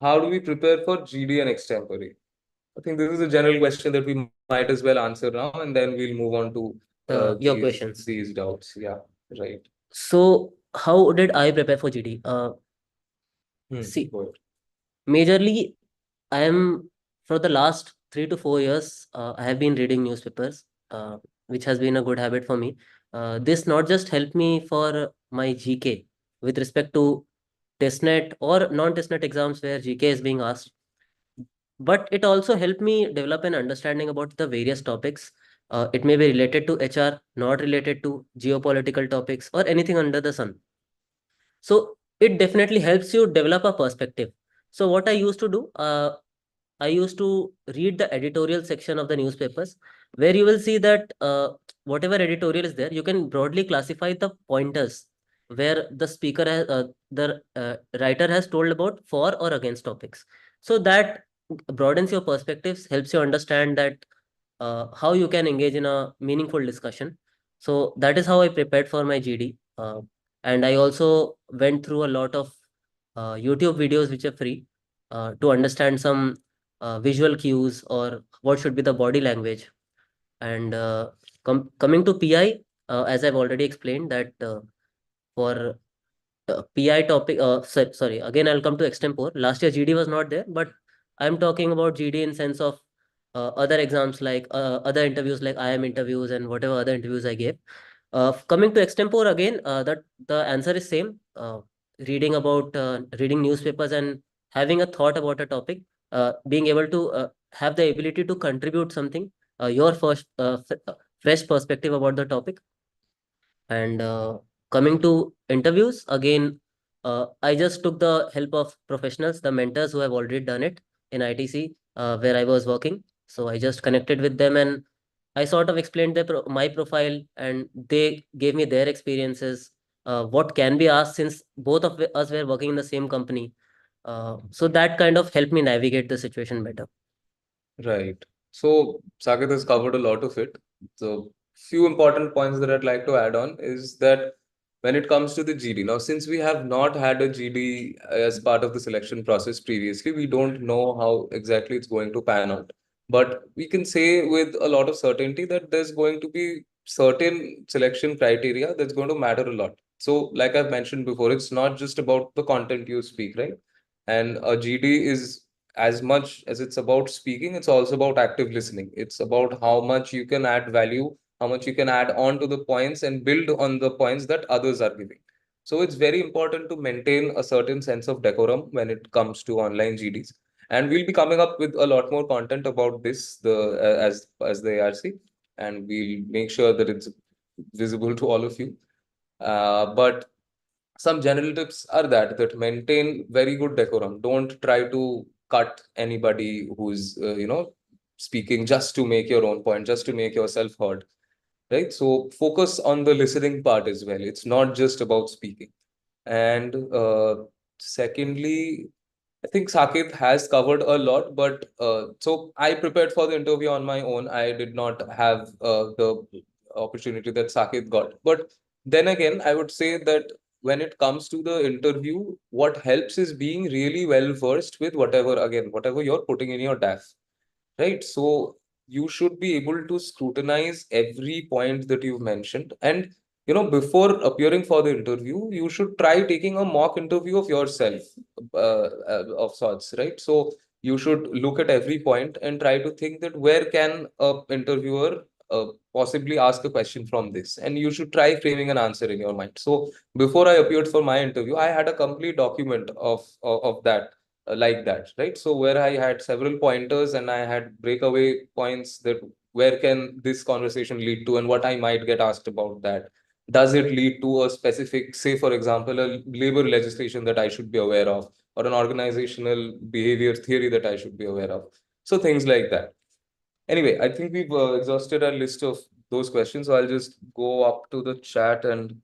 How do we prepare for GD and extempore? I think this is a general question that we might as well answer now, and then we'll move on to Your questions. these doubts. Yeah, right. So, how did I prepare for GD? See, Go ahead. majorly, I am for the last 3 to 4 years, I have been reading newspapers, which has been a good habit for me. This not just helped me for my GK with respect to testnet or non-testnet exams where GK is being asked, but it also helped me develop an understanding about the various topics. It may be related to HR, not related to geopolitical topics or anything under the sun. So it definitely helps you develop a perspective. So what I used to do, I used to read the editorial section of the newspapers, where you will see that whatever editorial is there, you can broadly classify the pointers where the writer has told about for or against topics. So that broadens your perspectives, helps you understand that how you can engage in a meaningful discussion. So that is how I prepared for my GD. And I also went through a lot of YouTube videos which are free to understand some visual cues or what should be the body language. And coming to PI, as I've already explained that for PI topic, sorry, again, I'll come to extempore. Last year, GD was not there, but I'm talking about GD in sense of other exams like other interviews like IM interviews and whatever other interviews I gave. Coming to extempore again, that the answer is same. Reading newspapers and having a thought about a topic, being able to have the ability to contribute something, your first fresh perspective about the topic. And coming to interviews, again, I just took the help of professionals, the mentors who have already done it in ITC, where I was working. So I just connected with them and I sort of explained my profile, and they gave me their experiences, what can be asked since both of us were working in the same company. So that kind of helped me navigate the situation better. Right. So Saket has covered a lot of it. So few important points that I'd like to add on is that when it comes to the GD, now since we have not had a GD as part of the selection process previously, we don't know how exactly it's going to pan out. But we can say with a lot of certainty that there's going to be certain selection criteria that's going to matter a lot. So, like I've mentioned before, it's not just about the content you speak, right? And a GD is as much as it's about speaking, it's also about active listening. It's about how much you can add value, how much you can add on to the points and build on the points that others are giving. So it's very important to maintain a certain sense of decorum when it comes to online GDs. And we'll be coming up with a lot more content about this as the ARC, and we'll make sure that it's visible to all of you. But some general tips are that maintain very good decorum. Don't try to cut anybody who's speaking just to make your own point, just to make yourself heard, right? So focus on the listening part as well. It's not just about speaking. And secondly, I think Saket has covered a lot, but so I prepared for the interview on my own. I did not have the opportunity that Saket got. But then again, I would say that when it comes to the interview, what helps is being really well versed with whatever you're putting in your DAF, right? So you should be able to scrutinize every point that you've mentioned. And, before appearing for the interview, you should try taking a mock interview of yourself, of sorts, right? So you should look at every point and try to think that where can a interviewer possibly ask a question from this, and you should try framing an answer in your mind. So before I appeared for my interview, I had a complete document of that, like that, right? So where I had several pointers and I had breakaway points that where can this conversation lead to and what I might get asked about that. Does it lead to a specific, say, for example, a labor legislation that I should be aware of, or an organizational behavior theory that I should be aware of? So things like that. Anyway, I think we've exhausted our list of those questions. So I'll just go up to the chat and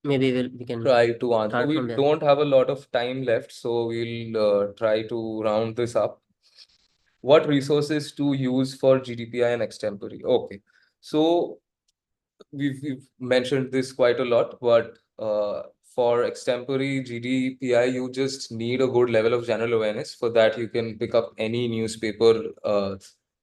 Maybe we can try to answer. start We from there. don't have a lot of time left, so we'll try to round this up. What resources to use for GDPI and extempore? Okay, so we've mentioned this quite a lot, but for extempore GDPI, you just need a good level of general awareness. For that, you can pick up any newspaper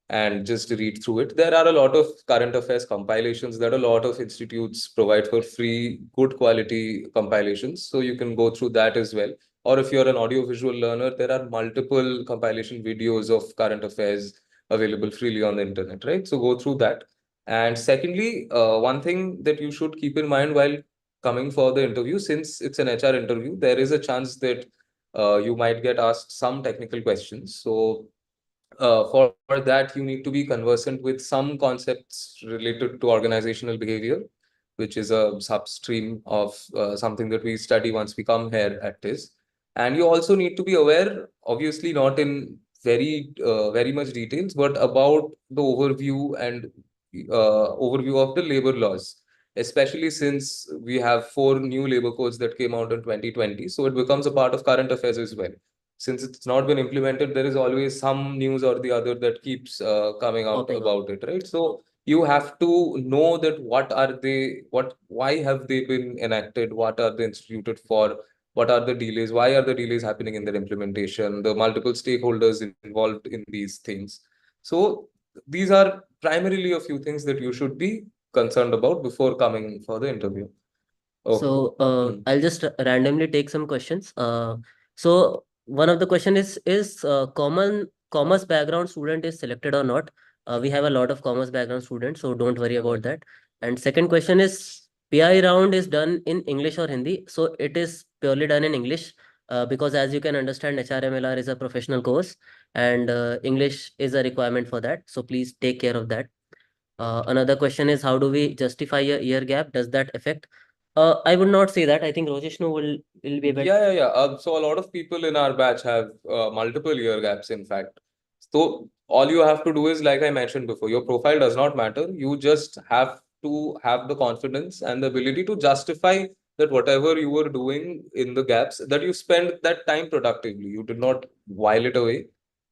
and just read through it. There are a lot of current affairs compilations that a lot of institutes provide for free, good quality compilations. So you can go through that as well. Or if you're an audiovisual learner, there are multiple compilation videos of current affairs available freely on the internet, right? So go through that. And secondly, one thing that you should keep in mind while coming for the interview, since it's an HR interview, there is a chance that you might get asked some technical questions. So for that, you need to be conversant with some concepts related to organizational behavior, which is a substream of something that we study once we come here at TISS. And you also need to be aware, obviously not in very much details, but about the overview of the labor laws, especially since we have four new labor codes that came out in 2020. So it becomes a part of current affairs as well. Since it's not been implemented, there is always some news or the other that keeps coming out Popping up. about it, right? So you have to know that why have they been enacted, what are they instituted for, what are the delays, why are the delays happening in their implementation, the multiple stakeholders involved in these things. So these are primarily a few things that you should be concerned about before coming for the interview. Okay. So Hmm. I'll just randomly take some questions. So one of the question is common commerce background student is selected or not? We have a lot of commerce background students, so don't worry about Right. that. And second question is PI round is done in English or Hindi? So it is purely done in English because as you can understand, HRMLR is a professional course and English is a requirement for that. So please take care of that. Another question is how do we justify a year gap? Does that affect? I would not say that. I think Rojeshnu will be able. Yeah. So a lot of people in our batch have multiple year gaps, in fact. So all you have to do is, like I mentioned before, your profile does not matter. You just have to have the confidence and the ability to justify that whatever you were doing in the gaps, that you spend that time productively. You did not while it away.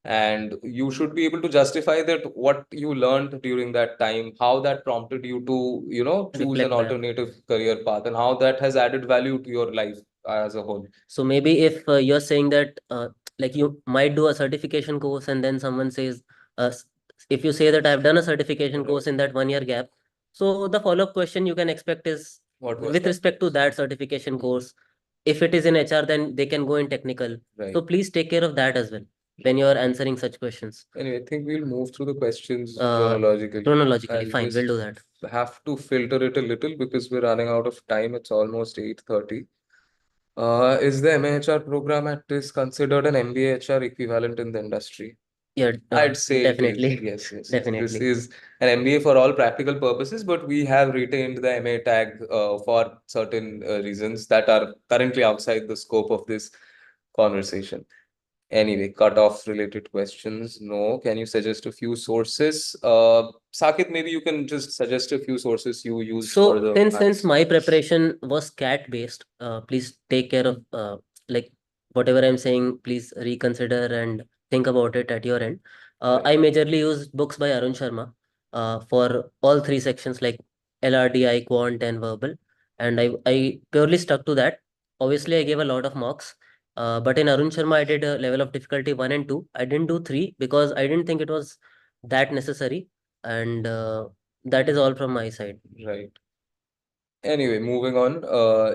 And you should be able to justify that what you learned during that time, how that prompted you to, choose an Reflect back. alternative career path, and how that has added value to your life as a whole. So maybe if you're saying that like you might do a certification course and then someone says, if you say that I've done a certification course in that 1 year gap, so the follow-up question you can expect is What was with that? respect to that certification course, if it is in HR, then they can go in technical. Right. So please take care of that as well when you're answering such questions. Anyway, I think we'll move through the questions Uh, chronologically. Chronologically, I'll fine, we'll just do that. have to filter it a little because we're running out of time. It's almost 8:30. Is the MAHR program at TISS considered an MBA HR equivalent in the industry? Yeah, I'd say it is. definitely. Yes. This Definitely. is an MBA for all practical purposes, but we have retained the MA tag for certain reasons that are currently outside the scope of this conversation. Anyway, cut-off related questions. No. Can you suggest a few sources? Sakit, maybe you can just suggest a few sources you used for So the since maths. my preparation was CAT based, please take care of like whatever I'm saying, please reconsider and think about it at your end. I majorly used books by Arun Sharma for all three sections like LRDI, Quant, and Verbal. And I purely stuck to that. Obviously, I gave a lot of marks. But in Arun Sharma, I did a level of difficulty 1 and 2. I didn't do 3 because I didn't think it was that necessary. And that is all from my side. Right. Anyway, moving on.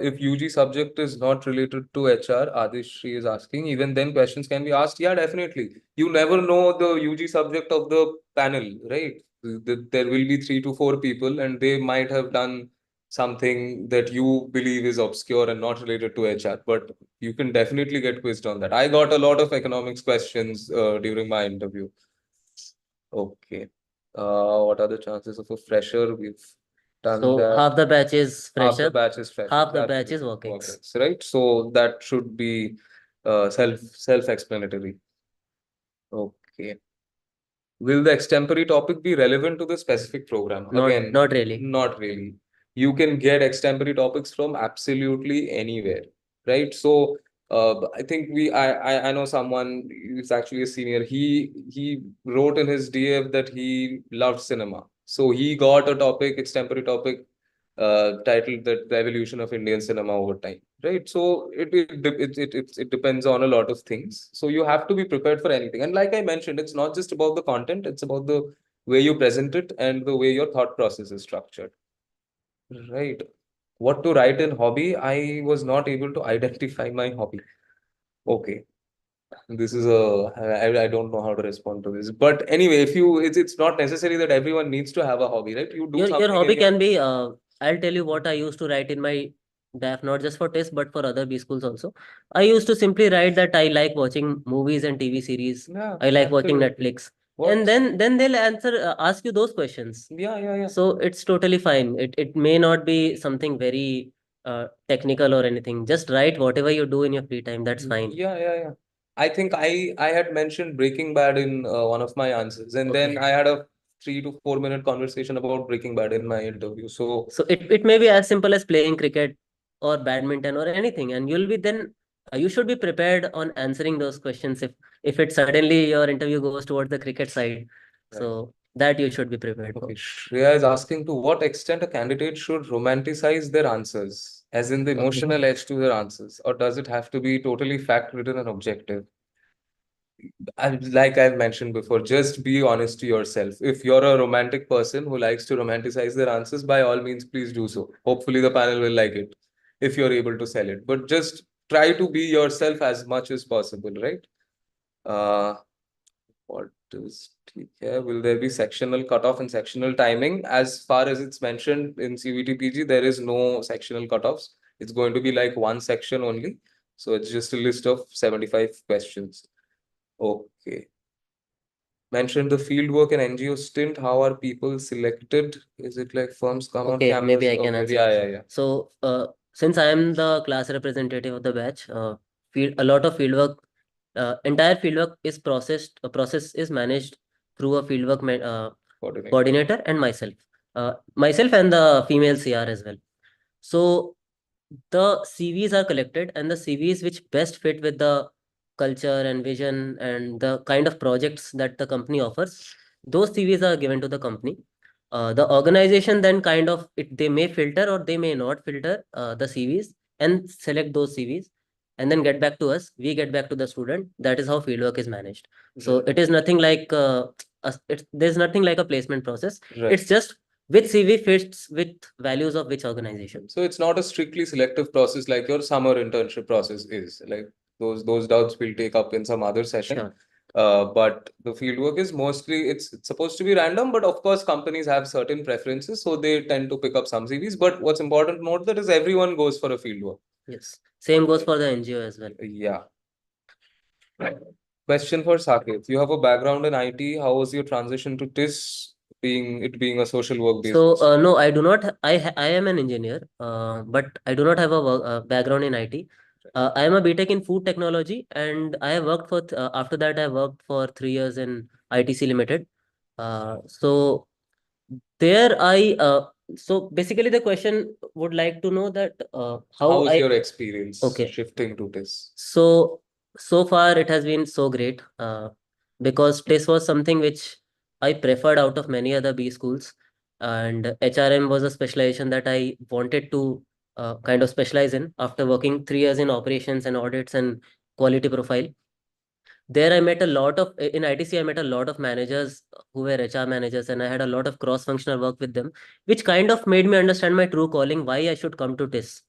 If UG subject is not related to HR, Adishri is asking, even then questions can be asked. Yeah, definitely. You never know the UG subject of the panel, right? There will be 3 to 4 people, and they might have done something that you believe is obscure and not related to HR, but you can definitely get quizzed on that. I got a lot of economics questions during my interview. Okay. What are the chances of a fresher? We've done So that. half the batch is Half the fresher, batch is freshers, half the batch is absolutely. workings. Workers, right? So that should be self-explanatory. Okay. Will the extempore topic be relevant to the specific program? Again, Not really. not really. You can get extempore topics from absolutely anywhere, right? So I think I know someone who's actually a senior. He wrote in his DF that he loved cinema. So he got a topic, extempore topic, titled that the evolution of Indian cinema over time, right? So it depends on a lot of things. So you have to be prepared for anything. And like I mentioned, it's not just about the content; it's about the way you present it and the way your thought process is structured, right? What to write in hobby? I was not able to identify my hobby. Okay. This is I don't know how to respond to this. But anyway, if you it's not necessary that everyone needs to have a hobby, right? You do Your something in hobby your can be I'll tell you what I used to write in my DAF, not just for test but for other B schools also. I used to simply write that I like watching movies and TV series. yeah, I like watching absolutely. Netflix. And Works. then they'll ask you those questions. Yeah. So it's totally fine. It may not be something very technical or anything. Just write whatever you do in your free time. That's fine. Yeah. I think I had mentioned Breaking Bad in one of my answers, and then Okay. I had a 3 to 4 minute conversation about Breaking Bad in my interview. So So it may be as simple as playing cricket or badminton or anything, and you'll be then you should be prepared on answering those questions if it suddenly your interview goes towards the cricket side. right. So that you should be prepared Okay, for. Shreya is asking to what extent a candidate should romanticize their answers, as in the Okay. emotional edge to their answers, or does it have to be totally fact-ridden and objective? like I've mentioned before, just be honest to yourself. If you're a romantic person who likes to romanticize their answers, by all means, please do so. Hopefully, the panel will like it if you're able to sell it. But just try to be yourself as much as possible, right? Uh, what is here? Will there be sectional cutoff and sectional timing? As far as it's mentioned in CVT PG, there is no sectional cutoffs. It's going to be like one section only. So it's just a list of 75 questions. Okay. Mentioned the field work and NGO stint. How are people selected? Is it like firms come on Okay, maybe campus? I can Okay, answer. yeah. So, since I am the class representative of the batch, a lot of fieldwork, entire fieldwork is processed. A process is managed through a fieldwork Coordinator. coordinator and myself, myself and the female CR as well. So the CVs are collected, and the CVs which best fit with the culture and vision and the kind of projects that the company offers, those CVs are given to the company. The organization then kind of they may filter or they may not filter the CVs and select those CVs and then get back to us. We get back to the student. That is how fieldwork is managed. So Right. it is nothing like there's nothing like a placement process. Right. It's just which CV fits with values of which organization. So it's not a strictly selective process like your summer internship process is. Like those doubts we'll take up in some other session. Sure. But the fieldwork is mostly it's supposed to be random, but of course companies have certain preferences, so they tend to pick up some CVs. But what's important to note that is everyone goes for a fieldwork. Yes. Same goes for the NGO as well. Yeah. Question for Saket. You have a background in IT. How was your transition to TISS, being a social work based? So no, I do not. I am an engineer, but I do not have a background in IT. I am a BTech in food technology, and I have worked for after that I worked for 3 years in ITC Limited. So there I so basically the question would like to know that How how was I your experience okay. shifting to TISS? So far it has been so great because this was something which I preferred out of many other B schools, and HRM was a specialization that I wanted to kind of specialize in after working 3 years in operations and audits and quality profile. There I met a lot of in ITC I met a lot of managers who were HR managers, and I had a lot of cross functional work with them, which kind of made me understand my true calling, why I should come to TISS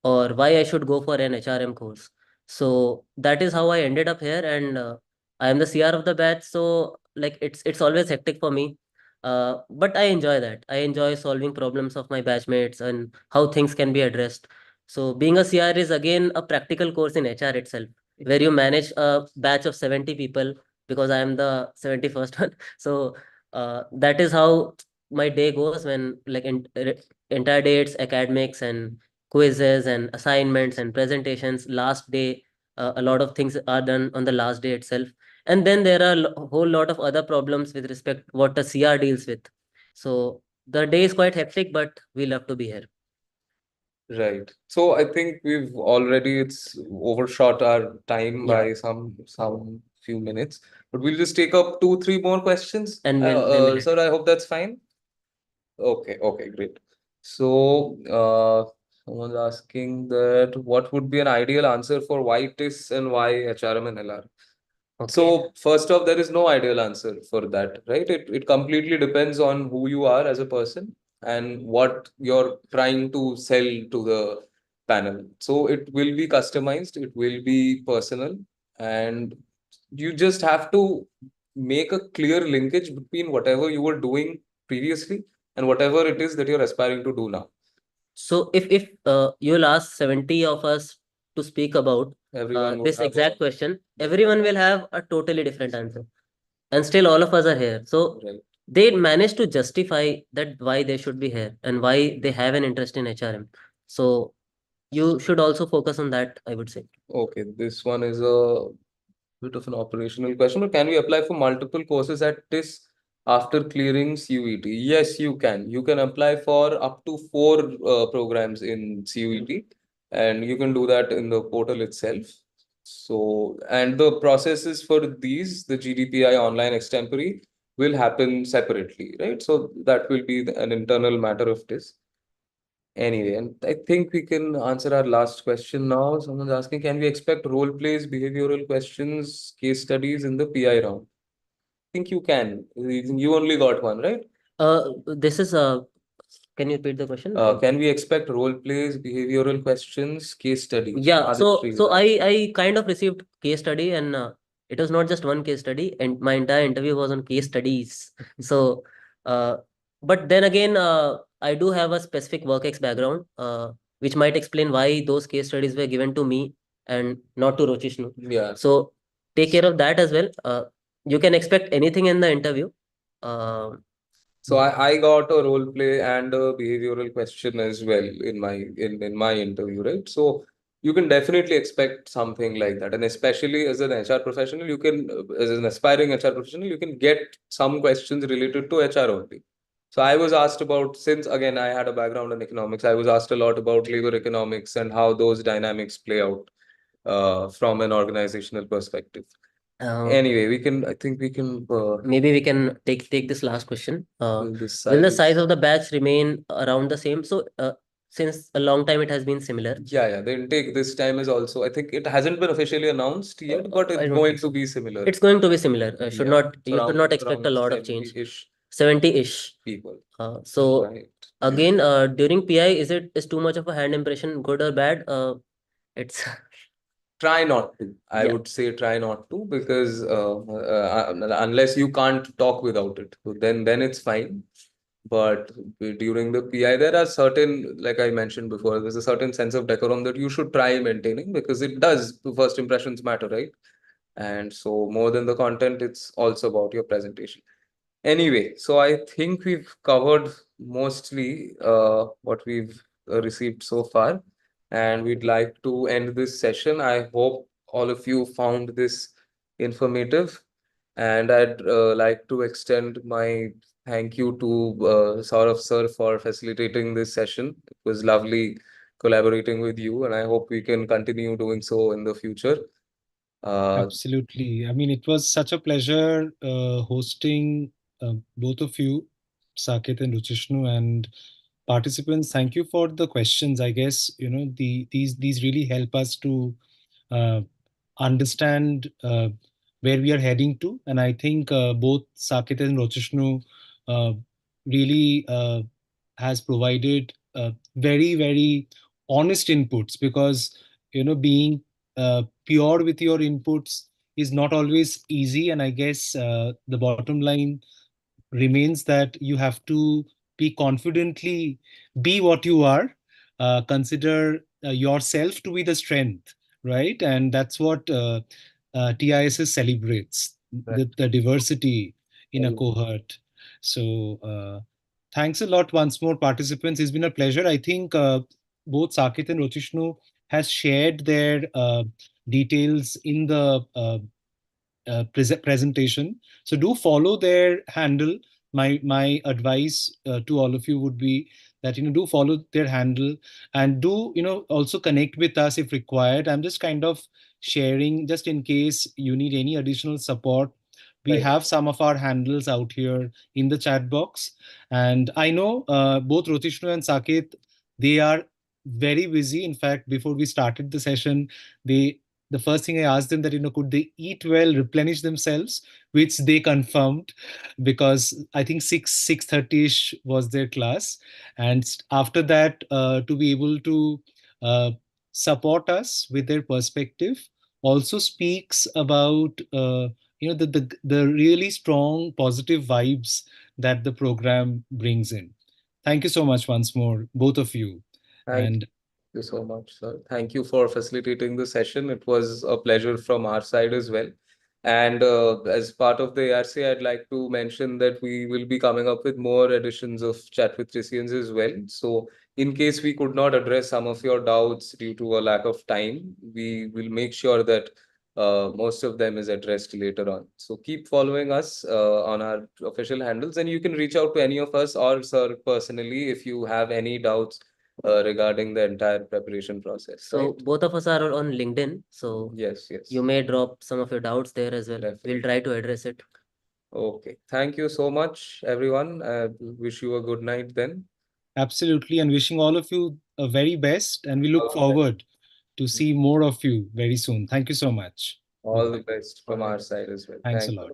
or why I should go for an HRM course. So that is how I ended up here, and I am the CR of the batch. So like it's always hectic for me, but I enjoy that. I enjoy solving problems of my batchmates and how things can be addressed. So being a CR is again a practical course in HR itself, where you manage a batch of 70 people because I am the 71st one. So that is how my day goes when entire day it's academics and quizzes and assignments and presentations. Last day, a lot of things are done on the last day itself. And then there are a whole lot of other problems with respect what the CR deals with. So the day is quite hectic, but we love to be here. Right. So I think we've already it's overshot our time Yeah, by some few minutes, but we'll just take up two, three more questions. and then we'll Sir, I hope that's fine. Okay, great. So, someone's asking that what would be an ideal answer for why TISS and why HRM and LR? okay. So first off, there is no ideal answer for that, right? It completely depends on who you are as a person and what you're trying to sell to the panel. So it will be customized, it will be personal, and you just have to make a clear linkage between whatever you were doing previously and whatever it is that you're aspiring to do now. So if you'll ask 70 of us to speak about Everyone would this have exact question, everyone will have a totally different answer. And still all of us are here. So right. they managed to justify that why they should be here and why they have an interest in HRM. So you should also focus on that, I would say. Okay, this one is a bit of an operational question, but can we apply for multiple courses at TISS after clearing CUET? Yes, you can. You can apply for up to four programs in CUET, and you can do that in the portal itself. So, and the processes for these, the GDPI online extempore, will happen separately, right? So that will be an internal matter of TISS. Anyway, and I think we can answer our last question now. Someone's asking, can we expect role plays, behavioral questions, case studies in the PI round? I think you can. You only got one, right? This is can you repeat the question? Can we expect role plays, behavioral questions, case studies? Yeah, so Aditri is so I asking. I kind of received case study, and it was not just one case study, and my entire interview was on case studies. So, uh, but then again, I do have a specific work background, which might explain why those case studies were given to me and not to Rochishnu. Yeah. So take care of that as well. You can expect anything in the interview. Uh, So I got a role play and a behavioral question as well in my interview, right? So you can definitely expect something like that. And especially as an HR professional, you can as an aspiring HR professional, you can get some questions related to HR only. So I was asked about, since again I had a background in economics, I was asked a lot about labor economics and how those dynamics play out from an organizational perspective. Anyway, we can. I think we can. Maybe we can take this last question. Will the Will the size size? of the batch remain around the same? So, since a long time it has been similar. Yeah. The intake this time is also. I think it hasn't been officially announced yet, but I it's don't going think to so. be similar. It's going to be similar. Should Yeah, not it's You should not expect a around lot of change. 70-ish 70-ish. people. So Right. again, during PI, is too much of a hand impression good or bad? It's Try not to. I yeah. would say try not to because unless you can't talk without it, so then it's fine. But during the PI, there are certain, like I mentioned before, there's a certain sense of decorum that you should try maintaining because it does. The first impressions matter, right? And so more than the content, it's also about your presentation. Anyway, so I think we've covered mostly what we've received so far, and we'd like to end this session. I hope all of you found this informative, and I'd like to extend my thank you to Saurav sir for facilitating this session. It was lovely collaborating with you, and I hope we can continue doing so in the future. Absolutely. I mean, it was such a pleasure hosting both of you, Saket and Ruchishnu, and participants. Thank you for the questions. I guess these really help us to uh, understand where we are heading to, and I think both Saket and Ruchishnu uh, really has provided very honest inputs because being pure with your inputs is not always easy. And I guess the bottom line remains that you have to be confidently be what you are, consider yourself to be the strength, right? And that's what TISS celebrates, Right. the diversity in a cohort. So thanks a lot once more, participants. It's been a pleasure. I think both Sakit and Rochishnu has shared their details in the presentation. So do follow their handle. My advice to all of you would be that do follow their handle, and do also connect with us if required. I'm just kind of sharing just in case you need any additional support. We Right. have some of our handles out here in the chat box, and I know both Rotishnu and Saket, they are very busy. In fact, before we started the session, they the first thing I asked them that could they eat well, replenish themselves, which they confirmed, because I think 6:30 ish was their class, and after that to be able to uh, support us with their perspective also speaks about the really strong positive vibes that the program brings in. Thank you so much once more, both of you, Thank and you so much, sir. Thank you for facilitating the session. It was a pleasure from our side as well. And as part of the ARC, I'd like to mention that we will be coming up with more editions of Chat with TISSians as well. So, in case we could not address some of your doubts due to a lack of time, we will make sure that most of them is addressed later on. So, keep following us on our official handles, and you can reach out to any of us or sir personally if you have any doubts regarding the entire preparation process. So Right? both of us are on LinkedIn. So Yes, yes. you may drop some of your doubts there as well. Definitely. We'll try to address it. Okay. Thank you so much, everyone. Wish you a good night then. Absolutely, and wishing all of you a very best, and we look forward to see more of you very soon. Thank you so much. All the best from our side as well. Thanks a Thank lot. you.